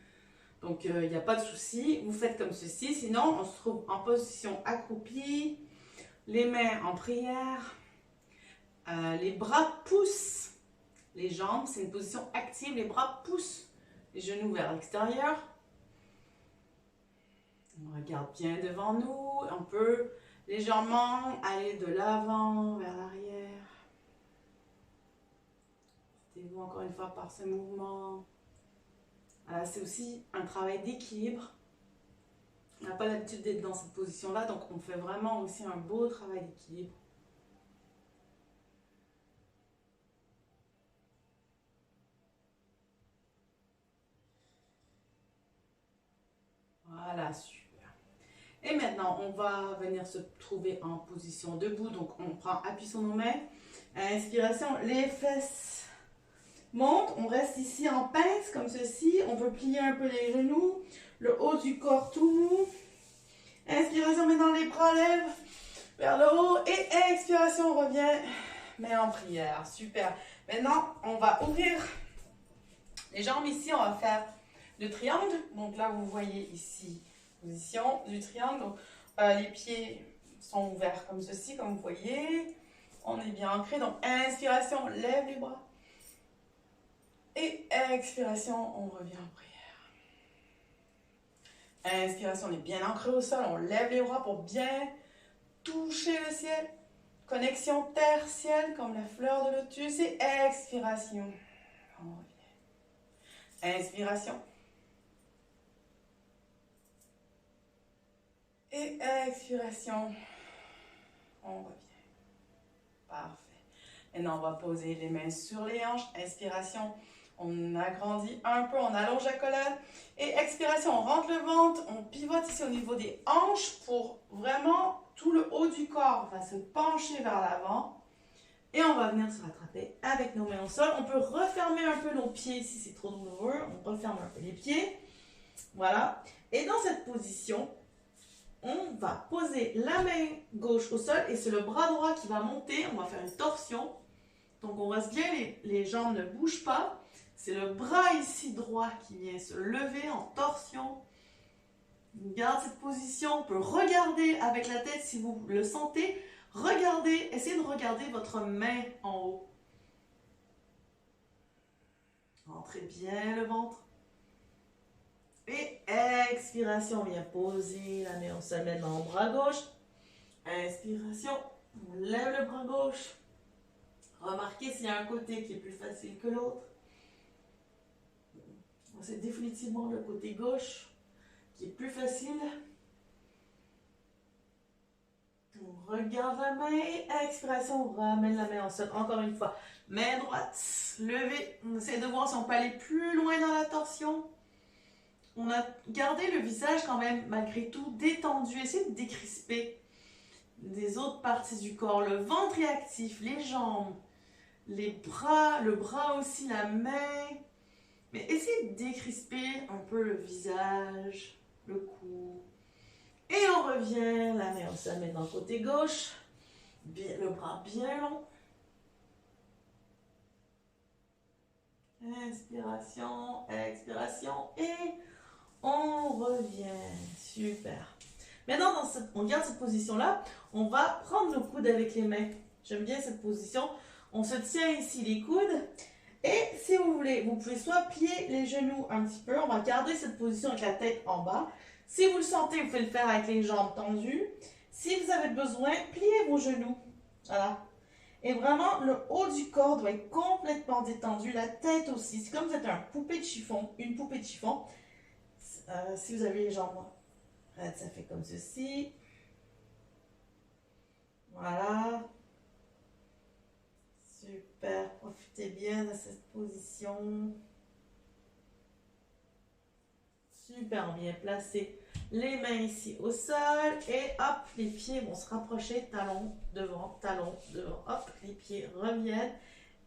Donc, il n'y a pas de souci. Vous faites comme ceci. Sinon, on se trouve en position accroupie. Les mains en prière. Les bras poussent les jambes. C'est une position active. Les bras poussent les genoux vers l'extérieur. On regarde bien devant nous. On peut légèrement aller de l'avant vers l'arrière. Portez-vous encore une fois par ce mouvement. Voilà, c'est aussi un travail d'équilibre. On n'a pas l'habitude d'être dans cette position-là, donc on fait vraiment aussi un beau travail d'équilibre. Voilà, super. Et maintenant, on va venir se trouver en position debout. Donc, on prend appui sur nos mains. Inspiration, les fesses montent. On reste ici en pince, comme ceci. On peut plier un peu les genoux. Le haut du corps tout mou. Inspiration, maintenant les bras lèvent vers le haut. Et expiration, on revient, mais en prière. Super. Maintenant, on va ouvrir les jambes ici. On va faire le triangle. Donc là, vous voyez ici, position du triangle. Donc, les pieds sont ouverts comme ceci, comme vous voyez. On est bien ancré. Donc, inspiration, lève les bras. Et expiration, on revient en prière. Inspiration, on est bien ancré au sol. On lève les bras pour bien toucher le ciel. Connexion terre-ciel comme la fleur de lotus. Et expiration, on revient. Inspiration. Et expiration, on revient. Parfait. Maintenant, on va poser les mains sur les hanches. Inspiration, On agrandit un peu, on allonge la colonne. Et expiration, on rentre le ventre, on pivote ici au niveau des hanches pour vraiment tout le haut du corps va se pencher vers l'avant. Et on va venir se rattraper avec nos mains au sol. On peut refermer un peu nos pieds si c'est trop douloureux. On referme un peu les pieds. Voilà. Et dans cette position, on va poser la main gauche au sol et c'est le bras droit qui va monter. On va faire une torsion. Donc on reste bien, les jambes ne bougent pas. C'est le bras ici droit qui vient se lever en torsion. On garde cette position. On peut regarder avec la tête si vous le sentez. Regardez, essayez de regarder votre main en haut. Rentrez bien le ventre. Et expiration, on vient poser la main au sol maintenant au bras gauche. Inspiration, on lève le bras gauche. Remarquez s'il y a un côté qui est plus facile que l'autre. C'est définitivement le côté gauche qui est plus facile. On regarde la main et expiration, on ramène la main au sol. Encore une fois, main droite, levée. On essaie de voir si on peut aller plus loin dans la torsion. On a gardé le visage quand même, malgré tout, détendu. Essayez de décrisper des autres parties du corps. Le ventre est actif, les jambes, les bras, le bras aussi, la main. Mais essayez de décrisper un peu le visage, le cou. Et on revient, la main au sol maintenant côté gauche. Bien, le bras bien long. Inspiration, expiration et on revient. Super. Maintenant, on garde cette position-là. On va prendre le coude avec les mains. J'aime bien cette position. On se tient ici les coudes. Et si vous voulez, vous pouvez soit plier les genoux un petit peu. On va garder cette position avec la tête en bas. Si vous le sentez, vous pouvez le faire avec les jambes tendues. Si vous avez besoin, pliez vos genoux. Voilà. Et vraiment, le haut du corps doit être complètement détendu. La tête aussi. C'est comme si c'était une poupée de chiffon. Si vous avez les jambes raides, ça fait comme ceci. Voilà. Super. Profitez bien de cette position. Super bien placé. Les mains ici au sol. Et hop, les pieds vont se rapprocher. Talon devant, talon devant. Hop, les pieds reviennent.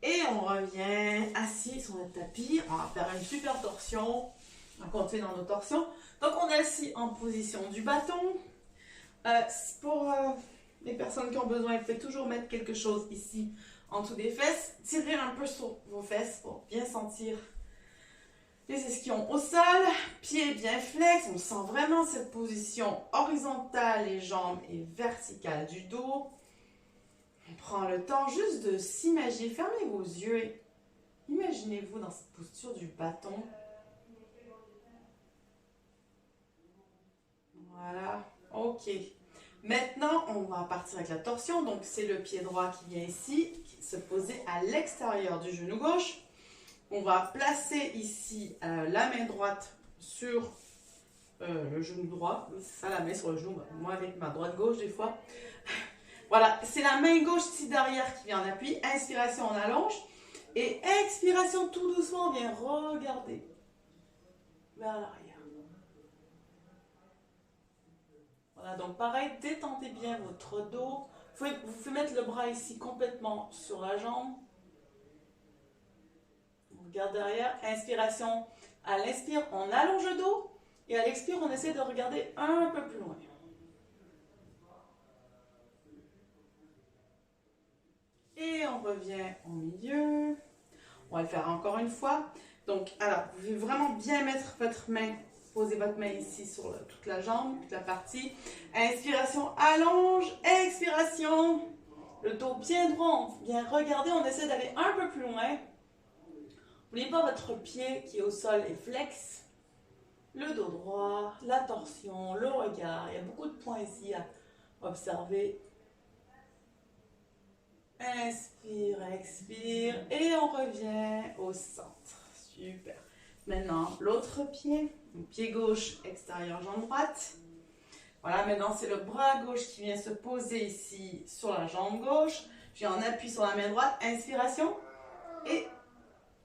Et on revient assis sur le tapis. On va faire une super torsion. On va continuer dans nos torsions. Donc, on est assis en position du bâton. Pour les personnes qui ont besoin, il faut toujours mettre quelque chose ici en dessous des fesses. Tirez un peu sur vos fesses pour bien sentir les ischions au sol. Pieds bien flex. On sent vraiment cette position horizontale des jambes et verticale du dos. On prend le temps juste de s'imaginer. Fermez vos yeux et imaginez-vous dans cette posture du bâton. Voilà, ok. Maintenant, on va partir avec la torsion. Donc, c'est le pied droit qui vient ici, se poser à l'extérieur du genou gauche. On va placer ici la main droite sur le genou droit. C'est ça, la main sur le genou. Moi, avec ma droite-gauche, des fois. Voilà, c'est la main gauche ici derrière qui vient en appui. Inspiration, on allonge. Et expiration, tout doucement, on vient regarder vers l'arrière. Voilà, donc pareil, détendez bien votre dos. Vous pouvez mettre le bras ici complètement sur la jambe. On regarde derrière. Inspiration. À l'inspire, on allonge le dos. Et à l'expire, on essaie de regarder un peu plus loin. Et on revient au milieu. On va le faire encore une fois. Donc, alors, vous pouvez vraiment bien mettre votre main. Posez votre main ici sur toute la jambe, toute la partie. Inspiration, allonge. Expiration. Le dos bien droit. On vient regarder. On essaie d'aller un peu plus loin. N'oubliez pas votre pied qui est au sol et flex. Le dos droit, la torsion, le regard. Il y a beaucoup de points ici à observer. Inspire, expire. Et on revient au centre. Super. Maintenant, l'autre pied. Pied gauche, extérieur, jambe droite. Voilà, maintenant c'est le bras gauche qui vient se poser ici sur la jambe gauche. Puis on appuie sur la main droite. Inspiration. Et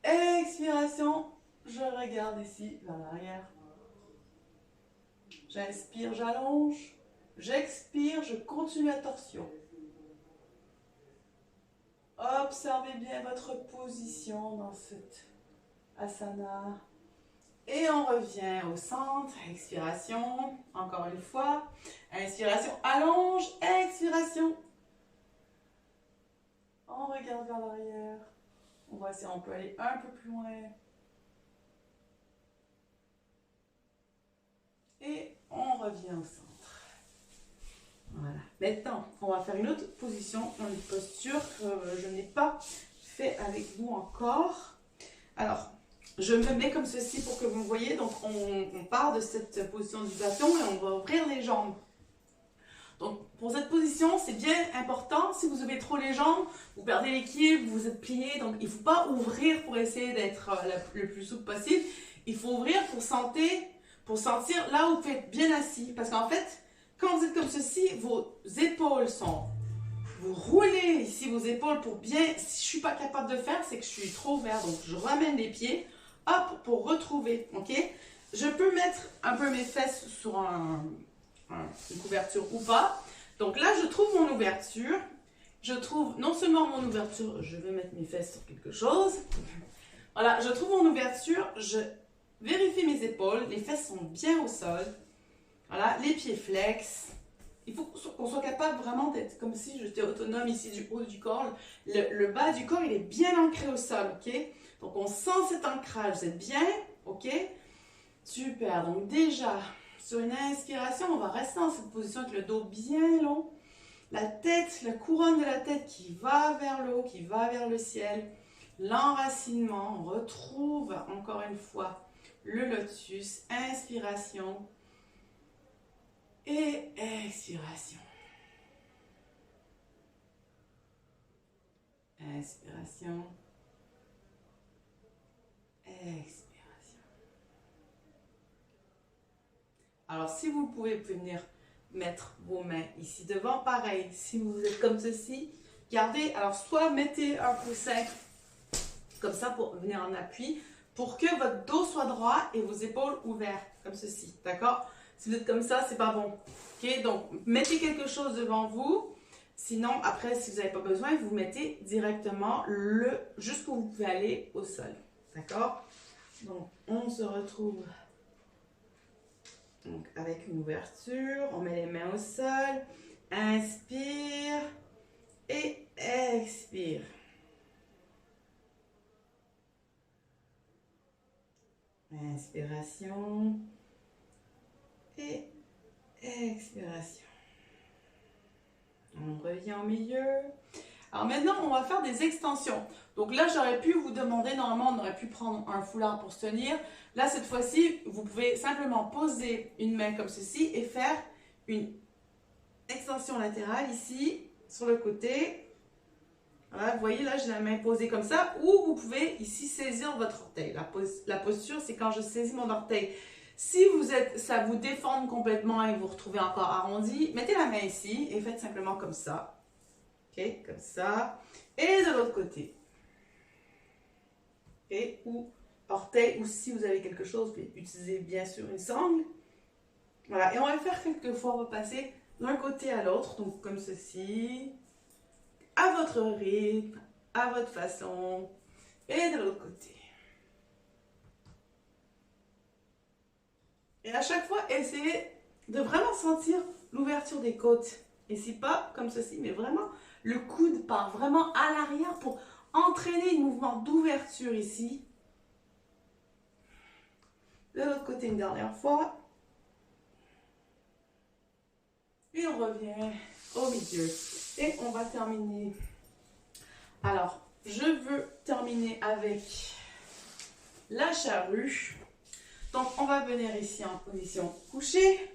Expiration, je regarde ici vers l'arrière. J'inspire, j'allonge. J'expire, je continue la torsion. Observez bien votre position dans cette asana. Et on revient au centre. Expiration, encore une fois. Inspiration, allonge. Expiration. On regarde vers l'arrière. On voit si on peut aller un peu plus loin. Et on revient au centre. Voilà. Maintenant, on va faire une autre position, une posture que je n'ai pas fait avec vous encore. Alors, je me mets comme ceci pour que vous voyez. Donc, on part de cette position du bâton et on va ouvrir les jambes. Donc, pour cette position, c'est bien important. Si vous ouvrez trop les jambes, vous perdez l'équilibre, vous êtes plié. Donc, il ne faut pas ouvrir pour essayer d'être le plus souple possible. Il faut ouvrir pour sentir là où vous êtes bien assis. Parce qu'en fait, quand vous êtes comme ceci, vos épaules sont... Vous roulez ici vos épaules pour bien... Si je ne suis pas capable de faire, c'est que je suis trop ouvert. Donc, je ramène les pieds, hop, pour retrouver. Ok? Je peux mettre un peu mes fesses sur une couverture ou pas. Donc là, je trouve mon ouverture. Je trouve non seulement mon ouverture, je vais mettre mes fesses sur quelque chose. Voilà, je trouve mon ouverture, je vérifie mes épaules, les fesses sont bien au sol. Voilà, les pieds flex. Il faut qu'on soit capable vraiment d'être comme si j'étais autonome ici du haut du corps. Le bas du corps, il est bien ancré au sol, ok? Donc on sent cet ancrage, vous êtes bien, ok? Super, donc déjà... Sur une inspiration, on va rester dans cette position avec le dos bien long. La tête, la couronne de la tête qui va vers le haut, qui va vers le ciel. L'enracinement, on retrouve encore une fois le lotus. Inspiration et expiration. Inspiration. Expiration. Alors, si vous pouvez venir mettre vos mains ici devant, pareil, si vous êtes comme ceci, gardez, alors soit mettez un coussin comme ça pour venir en appui, pour que votre dos soit droit et vos épaules ouvertes, comme ceci, d'accord? Si vous êtes comme ça, c'est pas bon, ok? Donc, mettez quelque chose devant vous, sinon, après, si vous n'avez pas besoin, vous mettez directement jusqu'où vous pouvez aller au sol, d'accord? Donc, on se retrouve... Donc, avec une ouverture, on met les mains au sol, inspire et expire. Inspiration et expiration. On revient au milieu. Alors maintenant, on va faire des extensions. Donc là, j'aurais pu vous demander, normalement, on aurait pu prendre un foulard pour se tenir. Là, cette fois-ci, vous pouvez simplement poser une main comme ceci et faire une extension latérale ici, sur le côté. Voilà, vous voyez, là, j'ai la main posée comme ça. Ou vous pouvez ici saisir votre orteil. La posture, c'est quand je saisis mon orteil. Si ça vous déforme complètement et vous vous retrouvez encore arrondi, mettez la main ici et faites simplement comme ça. Ok, comme ça. Et de l'autre côté. Et ou orteil, ou si vous avez quelque chose, vous pouvez utiliser bien sûr une sangle. Voilà, et on va le faire quelques fois, on va passer d'un côté à l'autre, donc comme ceci, à votre rythme, à votre façon, et de l'autre côté. Et à chaque fois, essayez de vraiment sentir l'ouverture des côtes. Et si pas comme ceci, mais vraiment, le coude part vraiment à l'arrière pour entraîner un mouvement d'ouverture ici. De l'autre côté, une dernière fois. Et on revient au milieu. Et on va terminer. Alors, je veux terminer avec la charrue. Donc, on va venir ici en position couchée.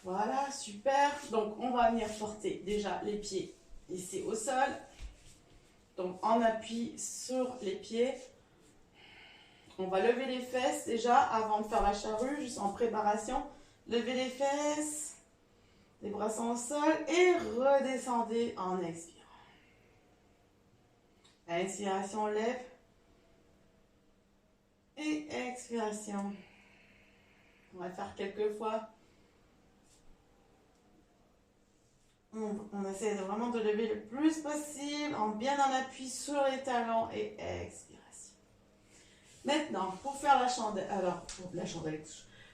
Voilà, super. Donc, on va venir porter déjà les pieds ici au sol. Donc, on appuie sur les pieds. On va lever les fesses déjà avant de faire la charrue, juste en préparation. Levez les fesses, les bras sont au sol et redescendez en expirant. Inspiration, on lève. Et expiration. On va faire quelques fois. On essaie vraiment de lever le plus possible en bien en appui sur les talons et expiration. Maintenant, pour faire la chandelle,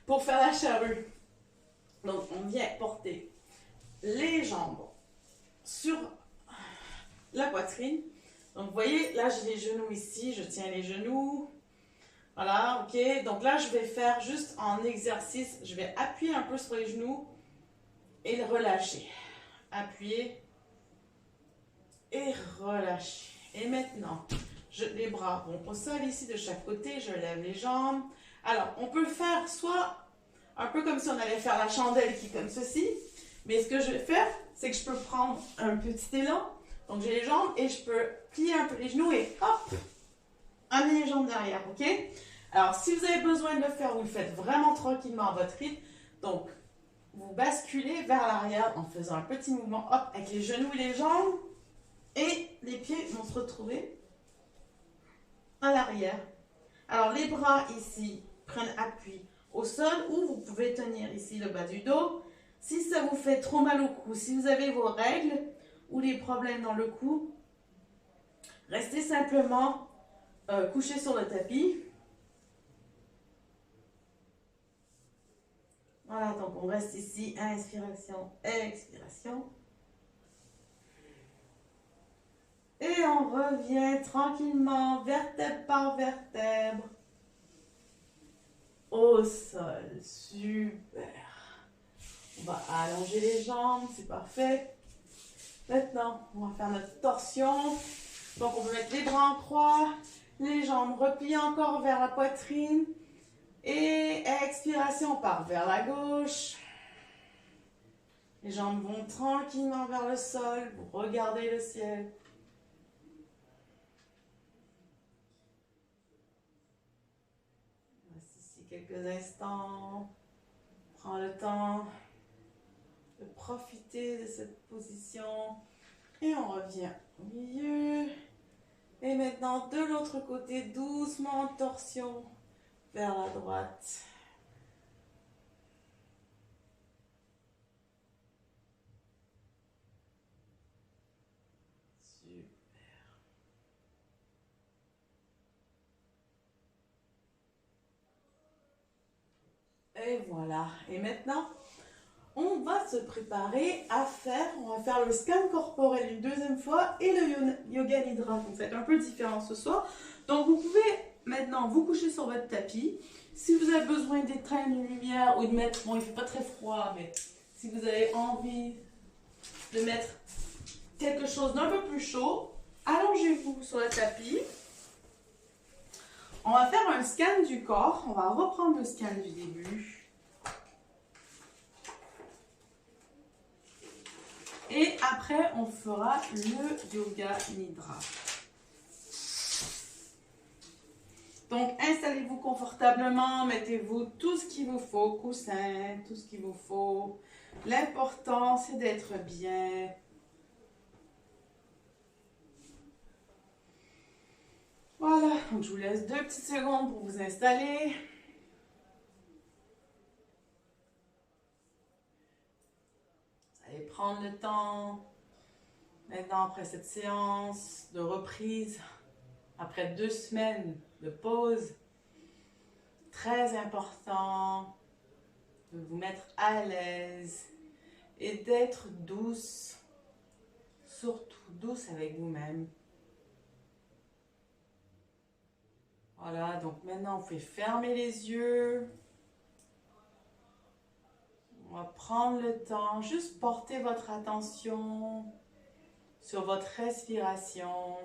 pour faire la charrue, donc on vient porter les jambes sur la poitrine. Donc vous voyez, là j'ai les genoux ici, je tiens les genoux. Voilà, ok. Donc là je vais faire juste en exercice, je vais appuyer un peu sur les genoux et relâcher. Appuyer et relâcher. Et maintenant, les bras vont au sol ici de chaque côté, je lève les jambes. Alors, on peut faire soit un peu comme si on allait faire la chandelle qui est comme ceci, mais ce que je vais faire, c'est que je peux prendre un petit élan. Donc, j'ai les jambes et je peux plier un peu les genoux et hop, amener les jambes derrière, ok? Alors, si vous avez besoin de le faire, vous le faites vraiment tranquillement à votre rythme. Donc, vous basculez vers l'arrière en faisant un petit mouvement, hop, avec les genoux et les jambes. Et les pieds vont se retrouver à l'arrière. Alors, les bras ici prennent appui au sol ou vous pouvez tenir ici le bas du dos. Si ça vous fait trop mal au cou, si vous avez vos règles ou des problèmes dans le cou, restez simplement couché sur le tapis. Voilà, donc on reste ici, inspiration, expiration. Et on revient tranquillement, vertèbre par vertèbre, au sol. Super. On va allonger les jambes, c'est parfait. Maintenant, on va faire notre torsion. Donc, on peut mettre les bras en croix, les jambes repliées encore vers la poitrine. Et expiration, on part vers la gauche. Les jambes vont tranquillement vers le sol. Vous regardez le ciel. Reste ici quelques instants. Prends le temps de profiter de cette position. Et on revient au milieu. Et maintenant, de l'autre côté, doucement en torsion vers la droite. Et voilà. Et maintenant, on va se préparer à faire, on va faire le scan corporel une deuxième fois et le yoga nidra. Donc, c'est un peu différent ce soir. Donc, vous pouvez maintenant vous coucher sur votre tapis. Si vous avez besoin d'éteindre une lumière ou de mettre, bon, il ne fait pas très froid, mais si vous avez envie de mettre quelque chose d'un peu plus chaud, allongez-vous sur le tapis. On va faire un scan du corps. On va reprendre le scan du début. Et après, on fera le yoga nidra. Donc, installez-vous confortablement. Mettez-vous tout ce qu'il vous faut. Coussin, tout ce qu'il vous faut. L'important, c'est d'être bien. Voilà, donc je vous laisse 2 petites secondes pour vous installer. Vous allez prendre le temps, maintenant après cette séance de reprise, après 2 semaines de pause, très important de vous mettre à l'aise et d'être douce, surtout douce avec vous-même. Voilà, donc maintenant, vous pouvez fermer les yeux. On va prendre le temps, juste porter votre attention sur votre respiration.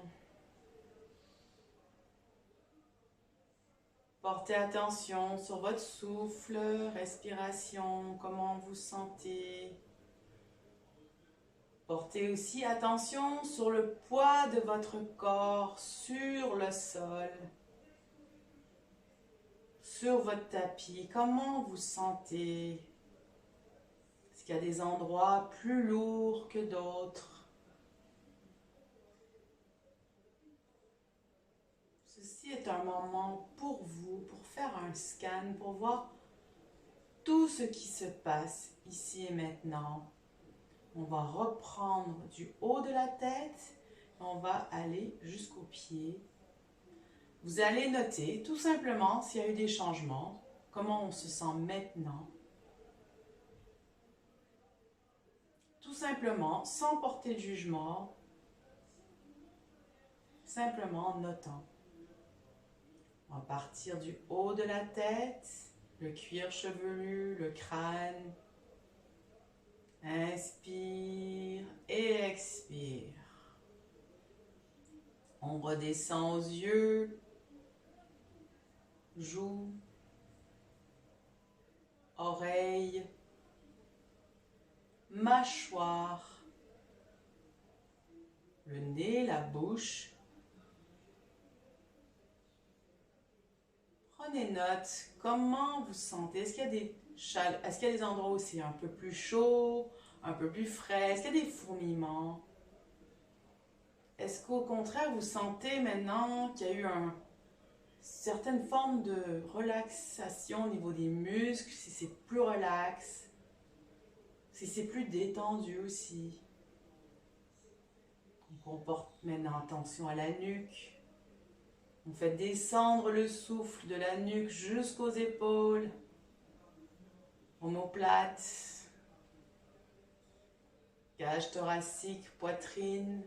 Portez attention sur votre souffle, respiration, comment vous sentez. Portez aussi attention sur le poids de votre corps sur le sol. Sur votre tapis, comment vous sentez? Est-ce qu'il y a des endroits plus lourds que d'autres? est un moment pour vous, pour faire un scan, pour voir tout ce qui se passe ici et maintenant. On va reprendre du haut de la tête, on va aller jusqu'aux pieds. Vous allez noter tout simplement s'il y a eu des changements, comment on se sent maintenant. Tout simplement, sans porter de jugement, simplement en notant. On va partir du haut de la tête, le cuir chevelu, le crâne. Inspire et expire. On redescend aux yeux, joues, oreilles, mâchoire, le nez, la bouche. Prenez note, comment vous sentez? Est-ce qu'il y a est-ce qu'il y a des endroits où c'est un peu plus chaud, un peu plus frais? Est-ce qu'il y a des fourmillements? Est-ce qu'au contraire, vous sentez maintenant qu'il y a eu une certaine forme de relaxation au niveau des muscles, si c'est plus relax, si c'est plus détendu aussi? On porte maintenant attention à la nuque. On fait descendre le souffle de la nuque jusqu'aux épaules, omoplate, cage thoracique, poitrine.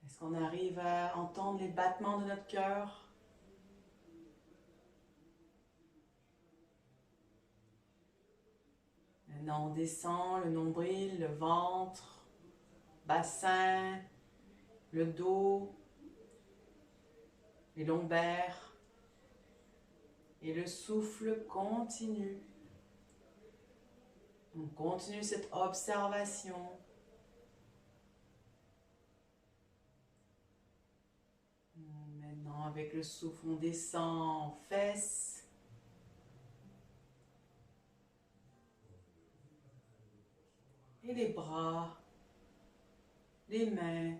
Est-ce qu'on arrive à entendre les battements de notre cœur? Maintenant, on descend le nombril, le ventre, bassin, le dos, les lombaires. Et le souffle continue. On continue cette observation. Maintenant, avec le souffle, on descend en fesses. Et les bras, les mains.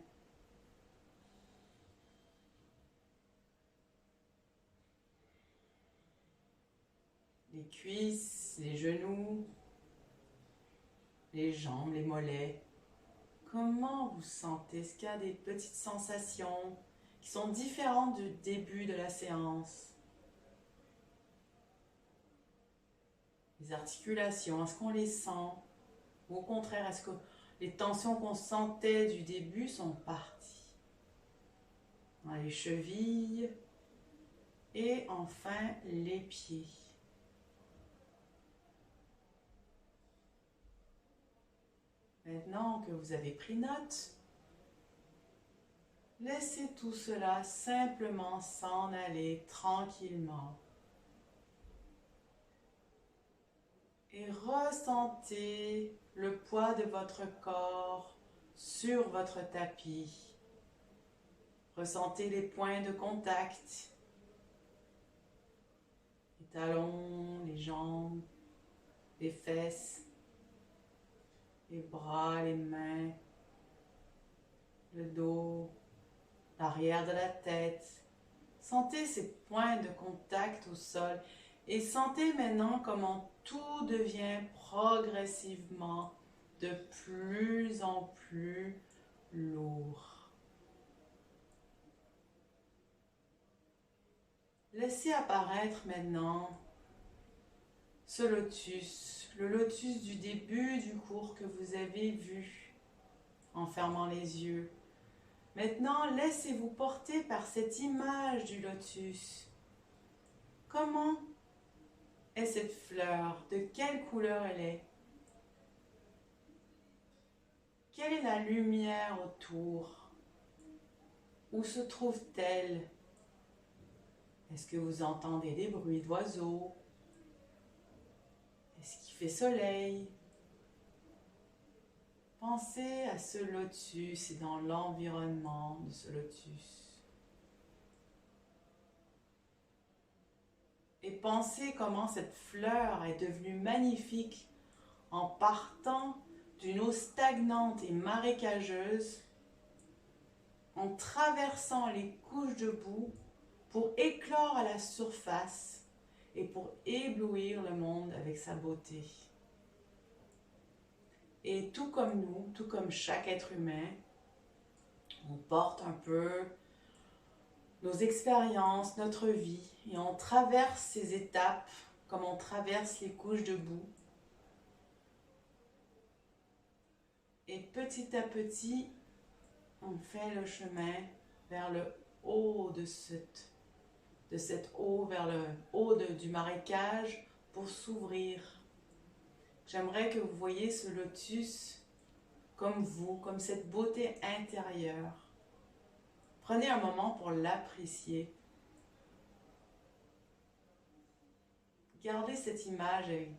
Les cuisses, les genoux, les jambes, les mollets. Comment vous sentez? Est-ce qu'il y a des petites sensations qui sont différentes du début de la séance? Les articulations, est-ce qu'on les sent? Ou au contraire, est-ce que les tensions qu'on sentait du début sont parties? Dans les chevilles et enfin les pieds. Maintenant que vous avez pris note, laissez tout cela simplement s'en aller tranquillement. Et ressentez le poids de votre corps sur votre tapis. Ressentez les points de contact, les talons, les jambes, les fesses, les bras, les mains, le dos, l'arrière de la tête. Sentez ces points de contact au sol et sentez maintenant comment tout devient progressivement de plus en plus lourd. Laissez apparaître maintenant ce lotus, le lotus du début du cours que vous avez vu en fermant les yeux. Maintenant, laissez-vous porter par cette image du lotus. Comment est cette fleur? De quelle couleur elle est? Quelle est la lumière autour? Où se trouve-t-elle? Est-ce que vous entendez des bruits d'oiseaux? Est-ce qu'il fait soleil? Pensez à ce lotus et dans l'environnement de ce lotus. Et pensez comment cette fleur est devenue magnifique en partant d'une eau stagnante et marécageuse. en traversant les couches de boue pour éclore à la surface et pour éblouir le monde avec sa beauté. Et tout comme nous, tout comme chaque être humain, on porte un peu nos expériences, notre vie, et on traverse ces étapes comme on traverse les couches de boue. Et petit à petit, on fait le chemin vers le haut de cette eau, vers le haut du marécage pour s'ouvrir. J'aimerais que vous voyiez ce lotus comme vous, comme cette beauté intérieure. Prenez un moment pour l'apprécier. Gardez cette image avec vous.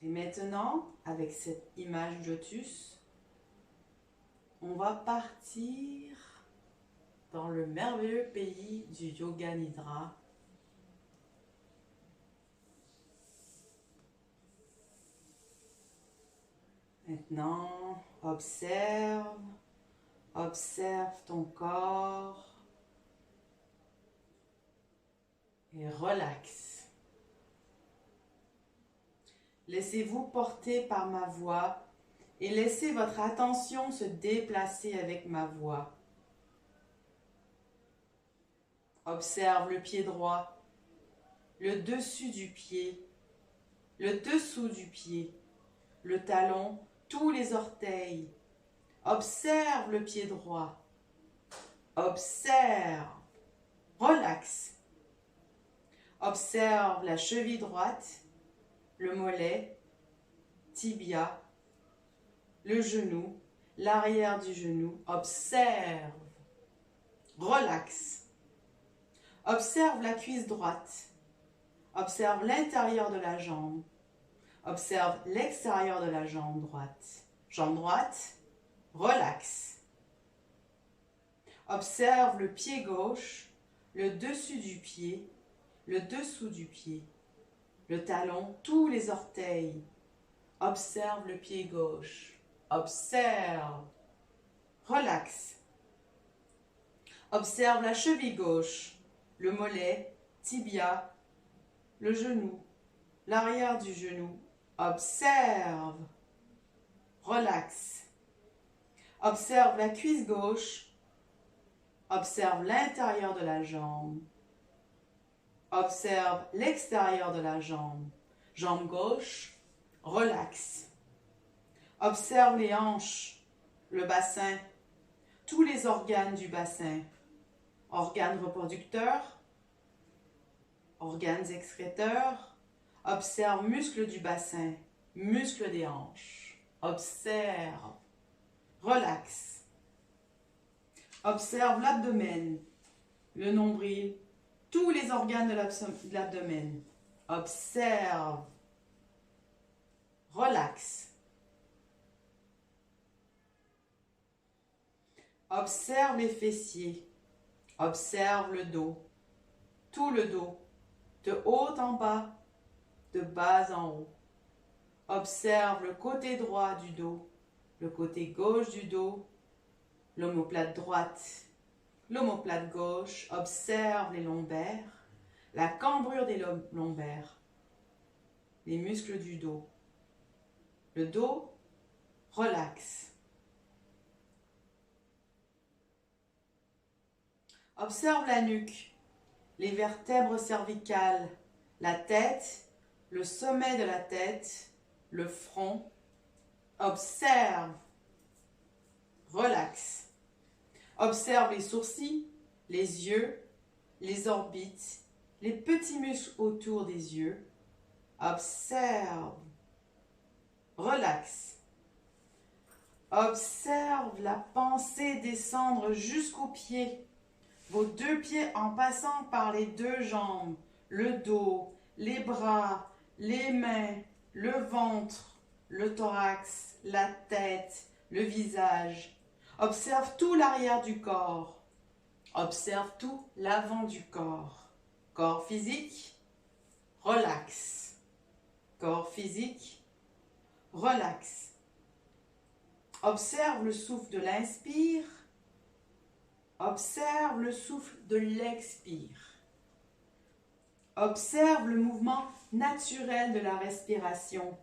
Et maintenant, avec cette image de lotus, on va partir dans le merveilleux pays du Yoga Nidra. Maintenant, observe ton corps et relaxe. Laissez-vous porter par ma voix et laissez votre attention se déplacer avec ma voix. Observe le pied droit, le dessus du pied, le dessous du pied, le talon, tous les orteils. Observe le pied droit. Observe. Relaxe. Observe la cheville droite, le mollet, tibia, le genou, l'arrière du genou. Observe. Relaxe. Observe la cuisse droite. Observe l'intérieur de la jambe. Observe l'extérieur de la jambe droite. Jambe droite, relaxe. Observe le pied gauche, le dessus du pied, le dessous du pied, le talon, tous les orteils. Observe le pied gauche. Observe. Relaxe. Observe la cheville gauche, le mollet, tibia, le genou, l'arrière du genou. Observe. Relaxe. Observe la cuisse gauche. Observe l'intérieur de la jambe. Observe l'extérieur de la jambe. Jambe gauche. Relaxe. Observe les hanches, le bassin, tous les organes du bassin. Organes reproducteurs, organes excréteurs. Observe muscles du bassin, muscles des hanches. Observe. Relaxe. Observe l'abdomen, le nombril, tous les organes de l'abdomen. Observe. Relaxe. Observe les fessiers. Observe le dos, tout le dos, de haut en bas, de bas en haut. Observe le côté droit du dos, le côté gauche du dos, l'omoplate droite, l'omoplate gauche. Observe les lombaires, la cambrure des lombaires, les muscles du dos. Le dos, relaxe. Observe la nuque, les vertèbres cervicales, la tête, le sommet de la tête, le front. Observe. Relaxe. Observe les sourcils, les yeux, les orbites, les petits muscles autour des yeux. Observe. Relaxe. Observe la pensée descendre jusqu'aux pieds. Vos deux pieds en passant par les deux jambes, le dos, les bras, les mains, le ventre, le thorax, la tête, le visage. Observe tout l'arrière du corps. Observe tout l'avant du corps. Corps physique, relaxe. Corps physique, relax. Observe le souffle de l'inspire. Observe le souffle de l'expire. Observe le mouvement naturel de la respiration.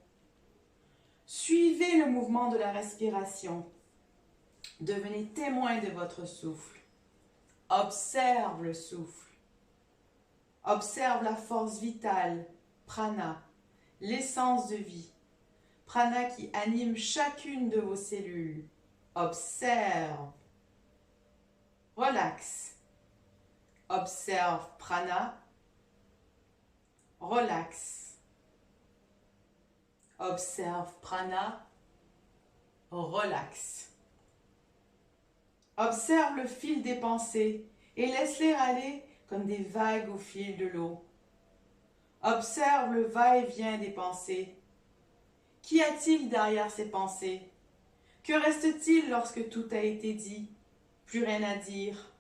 Suivez le mouvement de la respiration. Devenez témoin de votre souffle. Observe le souffle. Observe la force vitale, prana, l'essence de vie. Prana qui anime chacune de vos cellules. Observe. Relax. Observe prana. Relax. Observe prana. Relax. Observe le fil des pensées et laisse-les aller comme des vagues au fil de l'eau. Observe le va-et-vient des pensées. Qu'y a-t-il derrière ces pensées? Que reste-t-il lorsque tout a été dit? Plus rien à dire.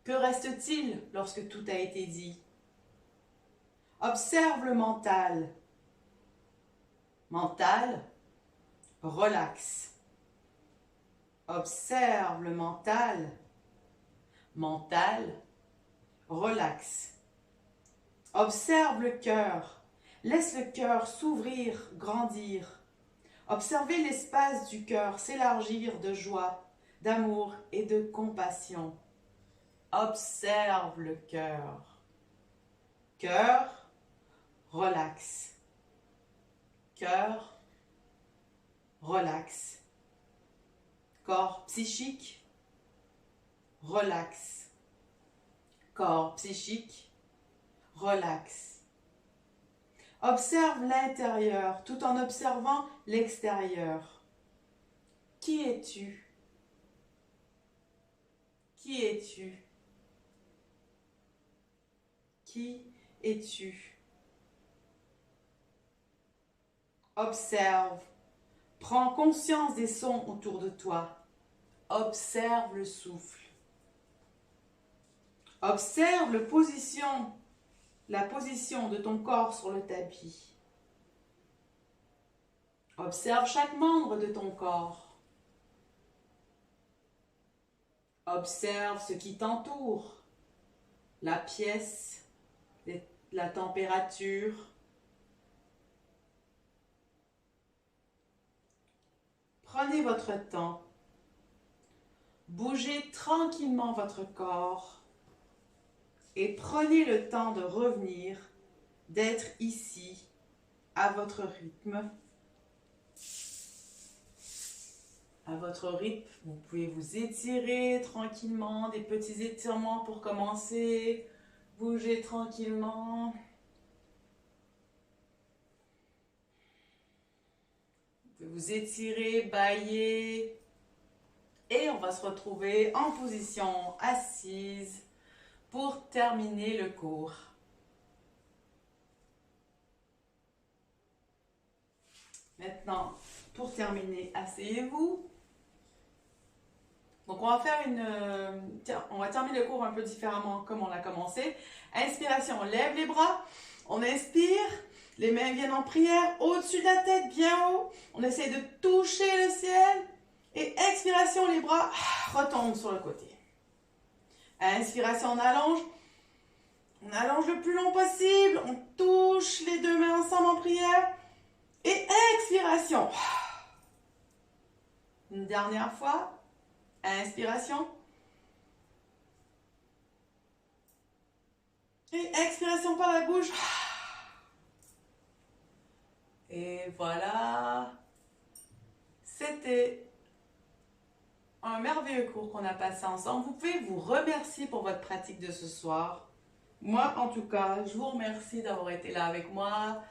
Que reste-t-il lorsque tout a été dit? Observe le mental. Mental, relax. Observe le mental. Mental, relax. Observe le cœur. Laisse le cœur s'ouvrir, grandir. Observez l'espace du cœur s'élargir de joie, d'amour et de compassion. Observe le cœur. Cœur, relax. Cœur, relax. Corps psychique, relax. Corps psychique, relax. Observe l'intérieur tout en observant l'extérieur. Qui es-tu? Qui es-tu? Qui es-tu? Observe. Prends conscience des sons autour de toi. Observe le souffle. Observe la position de ton corps sur le tapis. Observe chaque membre de ton corps. Observe ce qui t'entoure, la pièce, la température. Prenez votre temps. Bougez tranquillement votre corps et prenez le temps de revenir, d'être ici, à votre rythme. À votre rythme, vous pouvez vous étirer tranquillement, des petits étirements pour commencer. Bougez tranquillement. Vous pouvez vous étirer, bâiller. Et on va se retrouver en position assise pour terminer le cours. Maintenant, pour terminer, asseyez-vous. Donc, on va faire on va terminer le cours un peu différemment comme on l'a commencé. Inspiration, on lève les bras. On inspire, les mains viennent en prière au-dessus de la tête, bien haut. On essaie de toucher le ciel. Et expiration, les bras retombent sur le côté. Inspiration, on allonge. On allonge le plus long possible. On touche les deux mains ensemble en prière. Et expiration. Une dernière fois. Inspiration. Et expiration par la bouche. Et voilà. C'était un merveilleux cours qu'on a passé ensemble. Vous pouvez vous remercier pour votre pratique de ce soir. Moi, en tout cas, je vous remercie d'avoir été là avec moi.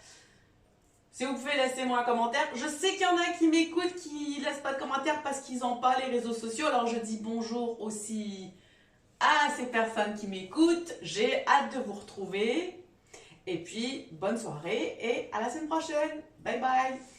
Si vous pouvez, laissez-moi un commentaire. Je sais qu'il y en a qui m'écoutent, qui ne laissent pas de commentaires parce qu'ils n'ont pas les réseaux sociaux. Alors, je dis bonjour aussi à ces personnes qui m'écoutent. J'ai hâte de vous retrouver. Et puis, bonne soirée et à la semaine prochaine. Bye bye.